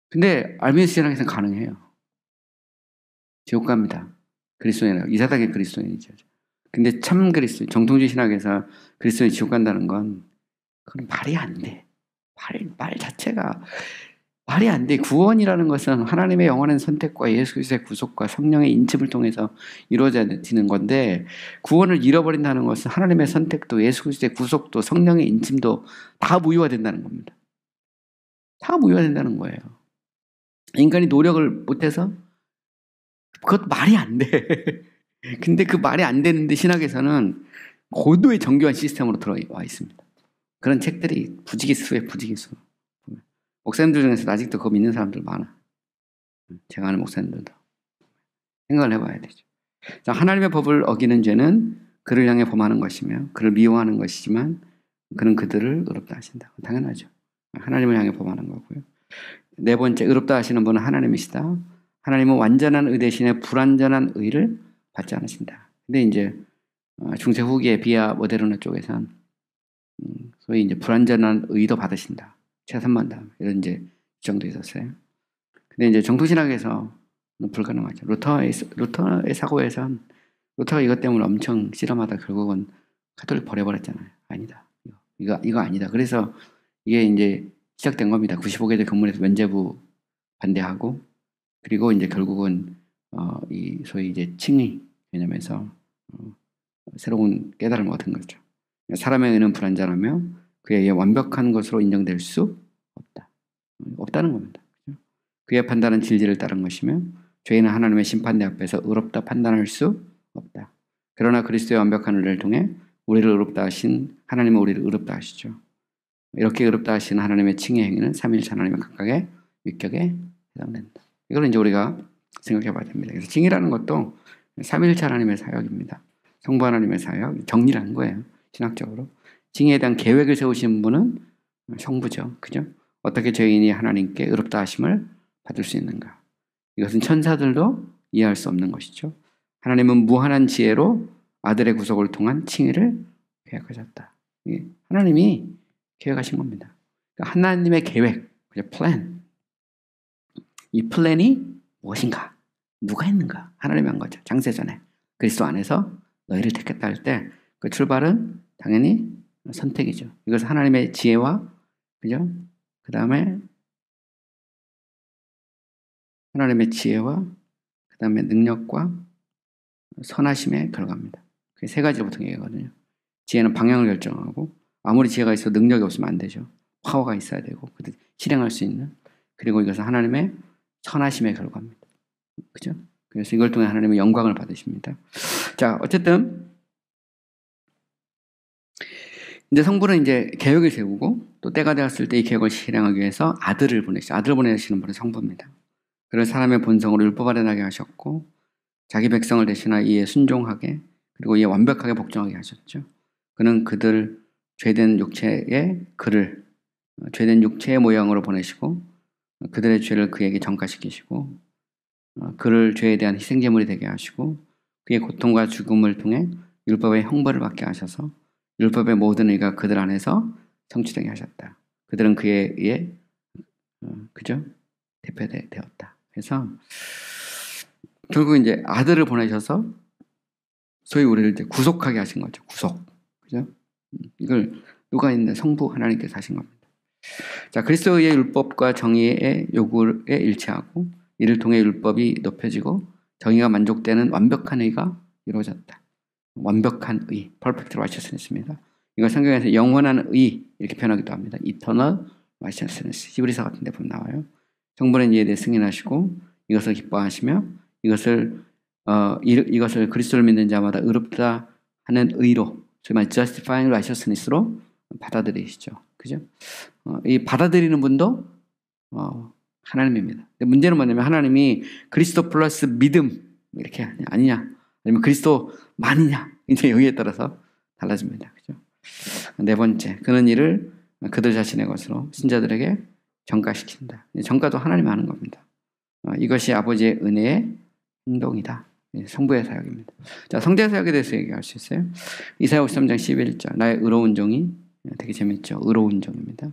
근데 알미니스 신학에서는 가능해요. 지옥 갑니다. 그리스도인이라고. 이사닥의 그리스도인이죠. 근데 참 그리스도인, 정통주의 신학에서 그리스도인이 지옥 간다는 건 그건 말이 안 돼. 말 자체가 말이 안 돼. 구원이라는 것은 하나님의 영원한 선택과 예수 그리스도의 구속과 성령의 인침을 통해서 이루어지는 건데, 구원을 잃어버린다는 것은 하나님의 선택도 예수 그리스도의 구속도 성령의 인침도 다 무효화된다는 겁니다. 다 무효화된다는 거예요. 인간이 노력을 못해서 그것도 말이 안 돼. 근데 그 말이 안 되는데 신학에서는 고도의 정교한 시스템으로 들어와 있습니다. 그런 책들이 부지기수에 부지기수. 목사님들 중에서도 아직도 그거 믿는 사람들 많아. 제가 아는 목사님들도. 생각을 해봐야 되죠. 자, 하나님의 법을 어기는 죄는 그를 향해 범하는 것이며 그를 미워하는 것이지만 그는 그들을 의롭다 하신다. 당연하죠. 하나님을 향해 범하는 거고요. 네 번째, 의롭다 하시는 분은 하나님이시다. 하나님은 완전한 의 대신에 불완전한 의를 받지 않으신다. 근데 이제 중세 후기의 비아 모데르나 쪽에선 소위 이제 불완전한 의도 받으신다. 최선만 다하면 이런 이제 주장도 있었어요. 근데 이제 정통신학에서 불가능하죠. 루터의 사고에선 루터가 이것 때문에 엄청 실험하다 결국은 가톨릭 버려버렸잖아요. 아니다. 이거 아니다. 그래서 이게 이제 시작된 겁니다. 95개대 건물에서 면죄부 반대하고, 그리고 이제 결국은 이 소위 이제 칭의 개념에서 새로운 깨달음을 얻은 거죠. 사람의 의는 불완전하며 그에 의해 완벽한 것으로 인정될 수 없다는 겁니다. 그의 판단은 진리를 따른 것이며 죄인은 하나님의 심판대 앞에서 의롭다 판단할 수 없다. 그러나 그리스도의 완벽한 의를 통해 우리를 의롭다 하신 하나님은 우리를 의롭다 하시죠. 이렇게 의롭다 하신 하나님의 칭의 행위는 삼위일체 하나님의 각각의 위격에 해당된다. 이걸 이제 우리가 생각해 봐야 됩니다. 그래서 칭의라는 것도 삼위일체 하나님의 사역입니다. 성부 하나님의 사역, 정리라는 거예요. 신학적으로. 칭의에 대한 계획을 세우신 분은 성부죠. 그죠? 어떻게 죄인이 하나님께 의롭다 하심을 받을 수 있는가? 이것은 천사들도 이해할 수 없는 것이죠. 하나님은 무한한 지혜로 아들의 구속을 통한 칭의를 계획하셨다. 하나님이 계획하신 겁니다. 그러니까 하나님의 계획, 플랜. 이 플랜이 무엇인가? 누가 했는가? 하나님이 한 거죠. 장세전에. 그리스도 안에서 너희를 택했다 할 때 그 출발은 당연히 선택이죠. 이것은 하나님의 지혜와, 그죠? 그 다음에 하나님의 지혜와 그 다음에 능력과 선하심의 결과입니다. 그게 세 가지로 보통 얘기하거든요. 지혜는 방향을 결정하고, 아무리 지혜가 있어도 능력이 없으면 안 되죠. 파워가 있어야 되고 실행할 수 있는. 그리고 이것은 하나님의 선하심의 결과입니다. 그죠? 그래서 이걸 통해 하나님의 영광을 받으십니다. 자, 어쨌든 이제 성부는 이제 계획을 세우고 또 때가 되었을 때 이 계획을 실행하기 위해서 아들을 보내시죠. 아들을 보내시는 분은 성부입니다. 그를 사람의 본성으로 율법 아래 나게 하셨고 자기 백성을 대신하여 이에 순종하게, 그리고 이에 완벽하게 복종하게 하셨죠. 그는 그들 죄된 육체의 죄된 육체의 모양으로 보내시고 그들의 죄를 그에게 전가시키시고 그를 죄에 대한 희생제물이 되게 하시고 그의 고통과 죽음을 통해 율법의 형벌을 받게 하셔서 율법의 모든 의가 그들 안에서 성취되게 하셨다. 그들은 그에 의해 그죠? 대표되었다. 그래서 결국 이제 아들을 보내셔서 소위 우리를 이제 구속하게 하신 거죠. 구속. 그죠? 이걸 누가 있는데 성부 하나님께서 하신 겁니다. 자, 그리스도의 율법과 정의의 요구에 일치하고 이를 통해 율법이 높여지고 정의가 만족되는 완벽한 의가 이루어졌다. 완벽한 의, perfect righteousness입니다. 이걸 성경에서 영원한 의 이렇게 표현하기도 합니다. eternal righteousness. 히브리서 같은 데 보면 나와요. 성부는 이에 대해 승인하시고 이것을 기뻐하시며 이것을 그리스도를 믿는 자마다 의롭다 하는 의로, 정말 justifying righteousness로 받아들이시죠. 그죠? 이 받아들이는 분도 하나님입니다. 근데 문제는 뭐냐면 하나님이 그리스도 플러스 믿음 이렇게 아니냐, 아니면 그리스도만이냐, 이제 여기에 따라서 달라집니다. 그죠? 네 번째, 그는 이를 그들 자신의 것으로 신자들에게 전가시킨다. 전가도 하나님이 하는 겁니다. 이것이 아버지의 은혜의 행동이다. 성부의 사역입니다. 자, 성자의 사역에 대해서 얘기할 수 있어요. 이사야 53장 11절, 나의 의로운 종이, 되게 재밌죠. 의로운 종입니다.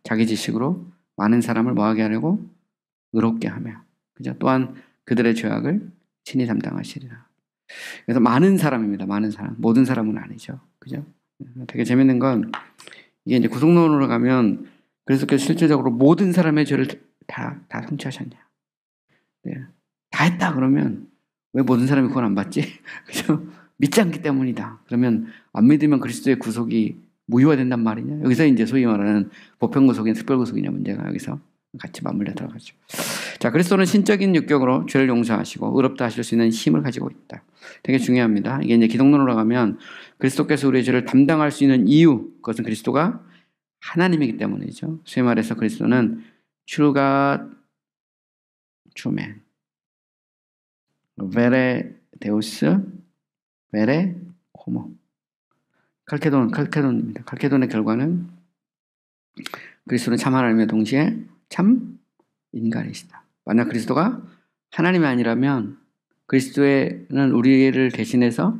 자기 지식으로 많은 사람을 뭐하게 하려고? 의롭게 하며, 그죠? 또한 그들의 죄악을 친히 담당하시리라. 그래서 많은 사람입니다. 많은 사람. 모든 사람은 아니죠. 그죠? 되게 재밌는 건 이게 이제 구속론으로 가면 그래서 실질적으로 모든 사람의 죄를 다 성취하셨냐. 네. 다 했다 그러면 왜 모든 사람이 구원 안 받지? 그죠? 믿지 않기 때문이다. 그러면 안 믿으면 그리스도의 구속이 무효화된단 말이냐? 여기서 이제 소위 말하는 보편구속이냐 특별구속이냐 문제가 여기서 같이 맞물려 들어가죠. 자, 그리스도는 신적인 육격으로 죄를 용서하시고 의롭다 하실 수 있는 힘을 가지고 있다. 되게 중요합니다. 이게 이제 기독론으로 가면 그리스도께서 우리의 죄를 담당할 수 있는 이유, 그것은 그리스도가 하나님이기 때문이죠. 소위 말해서 그리스도는 true God, true man. 베레 데우스, 베레 호모. 칼케돈입니다. 칼케돈의 결과는 그리스도는 참 하나님의 동시에 참 인간이시다. 만약 그리스도가 하나님이 아니라면 그리스도는 우리를 대신해서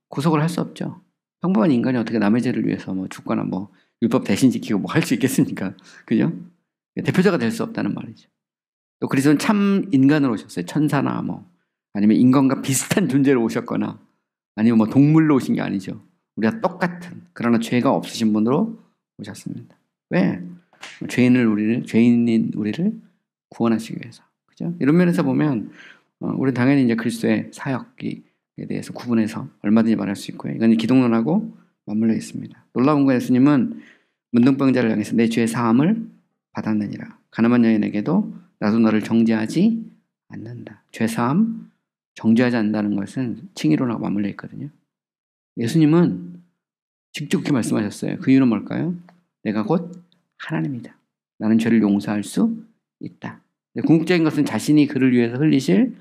구속을 할 수 없죠. 평범한 인간이 어떻게 남의 죄를 위해서 뭐 죽거나 뭐 율법 대신 지키고 뭐 할 수 있겠습니까? 그죠? 대표자가 될 수 없다는 말이죠. 또 그리스도는 참 인간으로 오셨어요. 천사나 뭐 아니면 인간과 비슷한 존재로 오셨거나 아니면 뭐 동물로 오신 게 아니죠. 우리가 똑같은 그러나 죄가 없으신 분으로 오셨습니다. 왜? 죄인인 우리를 구원하시기 위해서. 그죠? 이런 면에서 보면 우리는 당연히 이제 그리스도의 사역에 대해서 구분해서 얼마든지 말할 수 있고요. 이건 기독론하고 맞물려 있습니다. 놀라운 건 예수님은 문둥병자를 향해서 내 죄의 사함을 받았느니라. 가늠한 여인에게도 나도 너를 정죄하지 않는다. 죄 사함 정죄하지 않는다는 것은 칭의론하고 맞물려 있거든요. 예수님은 직접 그렇게 말씀하셨어요. 그 이유는 뭘까요? 내가 곧 하나님이다. 나는 죄를 용서할 수 있다. 궁극적인 것은 자신이 그를 위해서 흘리실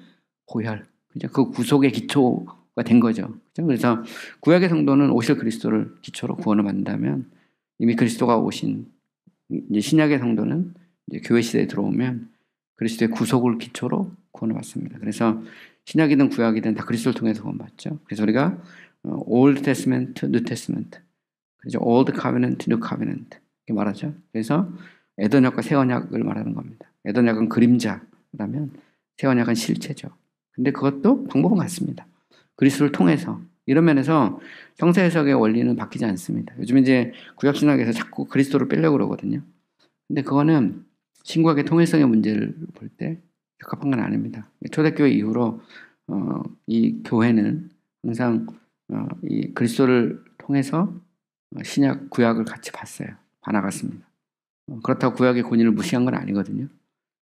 보혈, 그죠? 그 구속의 기초가 된 거죠. 그죠? 그래서 구약의 성도는 오실 그리스도를 기초로 구원을 받는다면 이미 그리스도가 오신 이제 신약의 성도는 이제 교회 시대에 들어오면 그리스도의 구속을 기초로 구원을 받습니다. 그래서 신약이든 구약이든 다 그리스도를 통해서 구원받죠. 그래서 우리가 Old Testament, New Testament, 그죠? Old Covenant, New Covenant 이렇게 말하죠. 그래서 에덴약과 새 언약을 말하는 겁니다. 에덴약은 그림자라면 새 언약은 실체죠. 근데 그것도 방법은 같습니다. 그리스도를 통해서 이런 면에서 성서 해석의 원리는 바뀌지 않습니다. 요즘 이제 구약 신학에서 자꾸 그리스도를 빼려고 그러거든요. 근데 그거는 신구약의 통일성의 문제를 볼 때 적합한 건 아닙니다. 초대교회 이후로 이 교회는 항상 이 그리스도를 통해서 신약, 구약을 같이 봤어요. 봐나갔습니다. 그렇다고 구약의 권위를 무시한 건 아니거든요.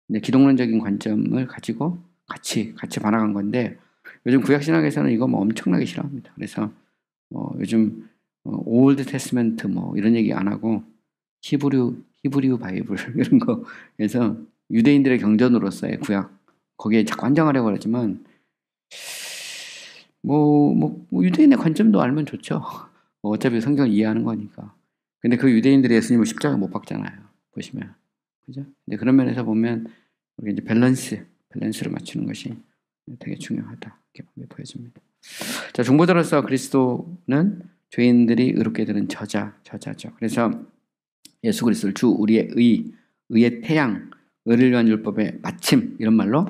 근데 기독론적인 관점을 가지고 같이 봐나간 건데 요즘 구약 신학에서는 이거 뭐 엄청나게 싫어합니다. 그래서 요즘 올드 테스멘트 뭐 이런 얘기 안 하고 히브리어 바이블 이런 거 그래서 유대인들의 경전으로서의 구약 거기에 자꾸 한정하려고 그러지만 뭐 유대인의 관점도 알면 좋죠. 어차피 성경을 이해하는 거니까. 근데 그 유대인들이 예수님을 십자가 못 박잖아요. 보시면 그죠? 근데 그런 면에서 보면 우리 이제 밸런스를 맞추는 것이 되게 중요하다 이렇게 보여집니다. 자, 중보자로서 그리스도는 죄인들이 의롭게 되는 저자죠. 그래서 예수 그리스도를 주 우리의 의의 태양, 의를 위한 율법의 마침 이런 말로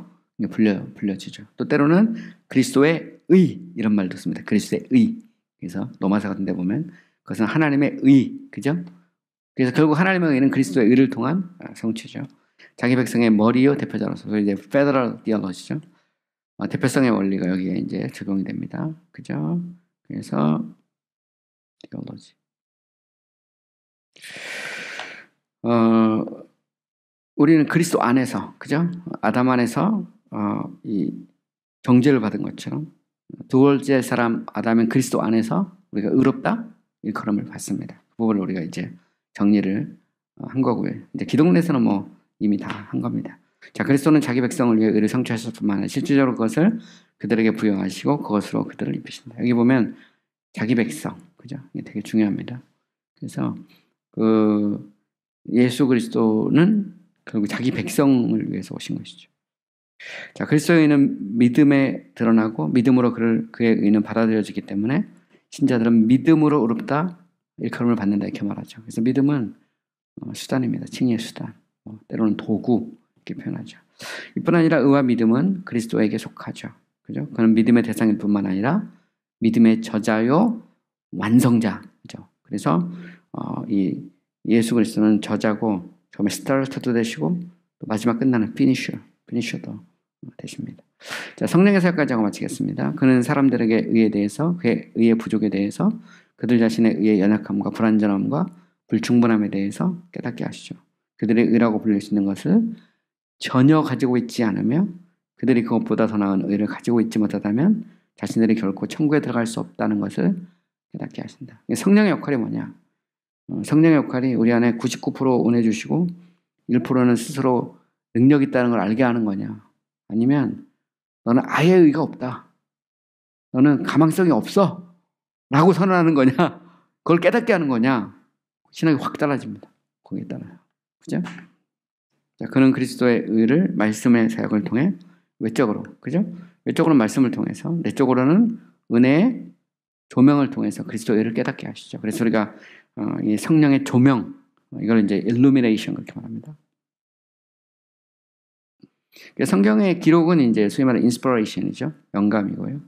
불려지죠. 또 때로는 그리스도의 의 이런 말도 씁니다. 그리스도의 의. 그래서 로마서 같은 데 보면 그것은 하나님의 의, 그죠? 그래서 결국 하나님의 의는 그리스도의 의를 통한 성취죠. 자기 백성의 머리요 대표자로서 이제 페더럴 디얼로지죠. 대표성의 원리가 여기에 이제 적용이 됩니다. 그죠? 그래서 디얼로지. 우리는 그리스도 안에서, 그죠? 아담 안에서 이 정죄를 받은 것처럼 두 번째 사람 아담은 그리스도 안에서 우리가 의롭다 일컬음을 받습니다. 그 부분을 우리가 이제 정리를 한 거고요. 이제 기독론에서는 뭐 이미 다 한 겁니다. 자, 그리스도는 자기 백성을 위해 의를 성취하셨을 뿐만 아니라 실질적으로 그것을 그들에게 부여하시고 그것으로 그들을 입히신다. 여기 보면 자기 백성, 그죠? 이게 되게 중요합니다. 그래서 그 예수 그리스도는 결국 자기 백성을 위해서 오신 것이죠. 자, 그리스도의 의는 믿음에 드러나고 믿음으로 그의 의는 받아들여지기 때문에 신자들은 믿음으로 의롭다 일컬음을 받는다 이렇게 말하죠. 그래서 믿음은 수단입니다. 칭의의 수단. 때로는 도구 이렇게 표현하죠. 이뿐 아니라 의와 믿음은 그리스도에게 속하죠. 그죠? 그는 믿음의 대상일 뿐만 아니라 믿음의 저자요 완성자죠. 그래서 이 예수 그리스도는 저자고 처음에 스타터도 되시고 또 마지막 끝나는 피니셔도 되십니다. 자, 성령의 사역까지 하고 마치겠습니다. 그는 사람들에게 의에 대해서, 그의 의의 부족에 대해서, 그들 자신의 의의 연약함과 불완전함과 불충분함에 대해서 깨닫게 하시죠. 그들의 의라고 불릴 수 있는 것을 전혀 가지고 있지 않으며 그들이 그것보다 더 나은 의를 가지고 있지 못하다면 자신들이 결코 천국에 들어갈 수 없다는 것을 깨닫게 하신다. 성령의 역할이 뭐냐? 성령의 역할이 우리 안에 99% 은혜 주시고 1%는 스스로 능력 있다는 걸 알게 하는 거냐? 아니면 너는 아예 의가 없다. 너는 가망성이 없어. 라고 선언하는 거냐? 그걸 깨닫게 하는 거냐? 신학이 확 달라집니다. 거기에 따라요. 그죠? 자, 그는 그리스도의 의를 말씀의 사역을 통해 외적으로, 그죠? 외적으로는 말씀을 통해서, 내적으로는 은혜의 조명을 통해서 그리스도의 의를 깨닫게 하시죠. 그래서 우리가 이 성령의 조명, 이걸 이제 illumination 그렇게 말합니다. 성경의 기록은 이제 소위 말하는 inspiration이죠. 영감이고요.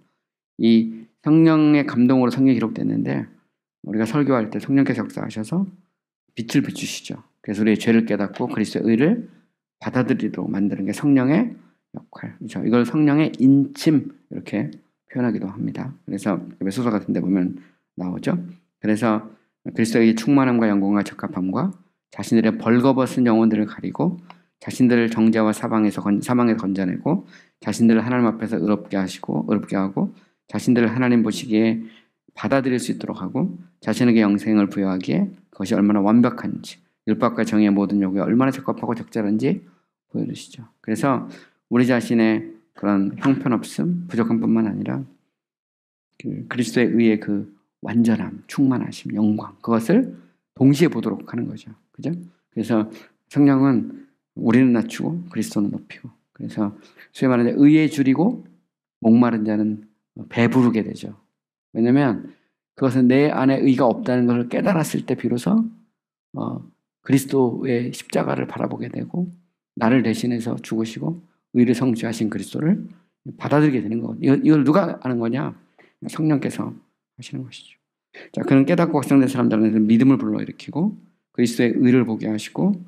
이 성령의 감동으로 성경이 기록됐는데 우리가 설교할 때 성령께서 역사하셔서 빛을 비추시죠. 그래서 우리의 죄를 깨닫고 그리스도의 의를 받아들이도록 만드는 게 성령의 역할이죠. 이걸 성령의 인침 이렇게 표현하기도 합니다. 그래서 에베소서 같은 데 보면 나오죠. 그래서 그리스도의 충만함과 영광과 적합함과 자신들의 벌거벗은 영혼들을 가리고 자신들을 정죄와 사망에서 건져내고 자신들을 하나님 앞에서 의롭게 하고 자신들을 하나님 보시기에 받아들일 수 있도록 하고 자신에게 영생을 부여하기에 그것이 얼마나 완벽한지 율법과 정의의 모든 요구에 얼마나 적합하고 적절한지 보여주시죠. 그래서 우리 자신의 그런 형편없음, 부족함뿐만 아니라 그리스도의 의의 그 완전함, 충만하심, 영광 그것을 동시에 보도록 하는 거죠. 그죠? 그래서 성령은 우리는 낮추고 그리스도는 높이고 그래서 소위 말하는 의에 줄이고 목마른 자는 배부르게 되죠. 왜냐하면 그것은 내 안에 의가 없다는 것을 깨달았을 때 비로소 그리스도의 십자가를 바라보게 되고 나를 대신해서 죽으시고 의를 성취하신 그리스도를 받아들이게 되는 거거든요. 이걸 누가 하는 거냐? 성령께서 하시는 것이죠. 자, 그는 깨닫고 확정된 사람들한테 믿음을 불러일으키고 그리스도의 의를 보게 하시고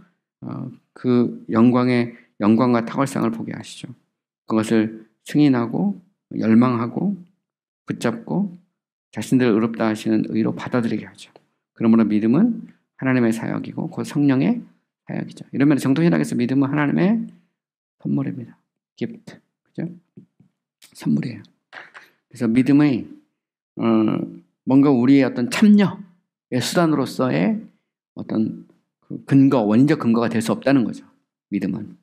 그 영광과 탁월상을 보게 하시죠. 그것을 승인하고 열망하고 붙잡고 자신들을 의롭다 하시는 의로 받아들이게 하죠. 그러므로 믿음은 하나님의 사역이고 곧 성령의 사역이죠. 이러면 정통신학에서 믿음은 하나님의 선물입니다. gift. 그죠? 선물이에요. 그래서 믿음의 뭔가 우리의 어떤 참여의 수단으로서의 어떤 그 원인적 근거가 될 수 없다는 거죠. 믿음은.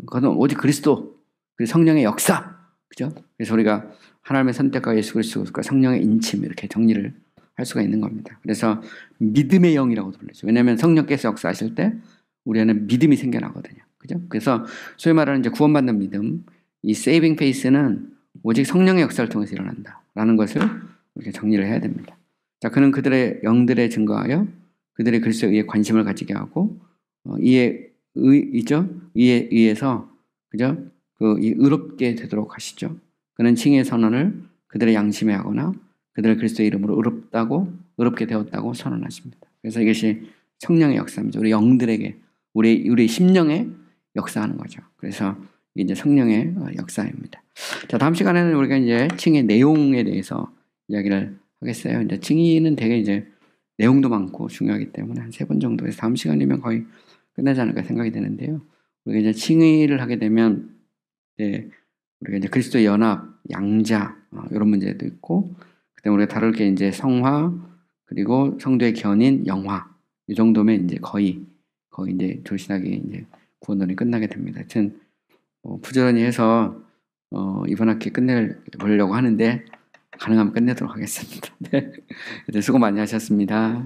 그것은 오직 그리스도, 그리고 성령의 역사. 그죠? 그래서 우리가 하나님의 선택과 예수 그리스도와 성령의 인침 이렇게 정리를 할 수가 있는 겁니다. 그래서 믿음의 영이라고도 불리죠. 왜냐하면 성령께서 역사하실 때 우리 안에 믿음이 생겨나거든요. 그죠? 그래서 소위 말하는 이제 구원받는 믿음, 이 세이빙 페이스는 오직 성령의 역사를 통해서 일어난다라는 것을 이렇게 정리를 해야 됩니다. 자, 그는 그들의 영들에 증거하여 그들의 그리스도에 의해 관심을 가지게 하고 이에 의해서 그죠? 이 의롭게 되도록 하시죠. 그는 칭의 선언을 그들의 양심에 하거나 그들의 그리스도의 이름으로 의롭게 되었다고 선언하십니다. 그래서 이것이 성령의 역사입니다. 우리 영들에게 우리 심령에 역사하는 거죠. 그래서 이제 성령의 역사입니다. 자, 다음 시간에는 우리가 이제 칭의 내용에 대해서 이야기를 하겠어요. 이제 칭의는 되게 이제 내용도 많고 중요하기 때문에 한 3번 정도에서 다음 시간이면 거의 끝나지 않을까 생각이 되는데요. 우리가 이제 칭의를 하게 되면 우리가 이제 그리스도의 연합, 양자 이런 문제도 있고, 그다음에 우리가 다룰 게 이제 성화 그리고 성도의 견인, 영화 이 정도면 이제 거의 이제 조신하게 이제 구원론이 끝나게 됩니다. 하여튼 부지런히 해서 이번 학기 끝내보려고 하는데 가능하면 끝내도록 하겠습니다. 네, 수고 많이 하셨습니다.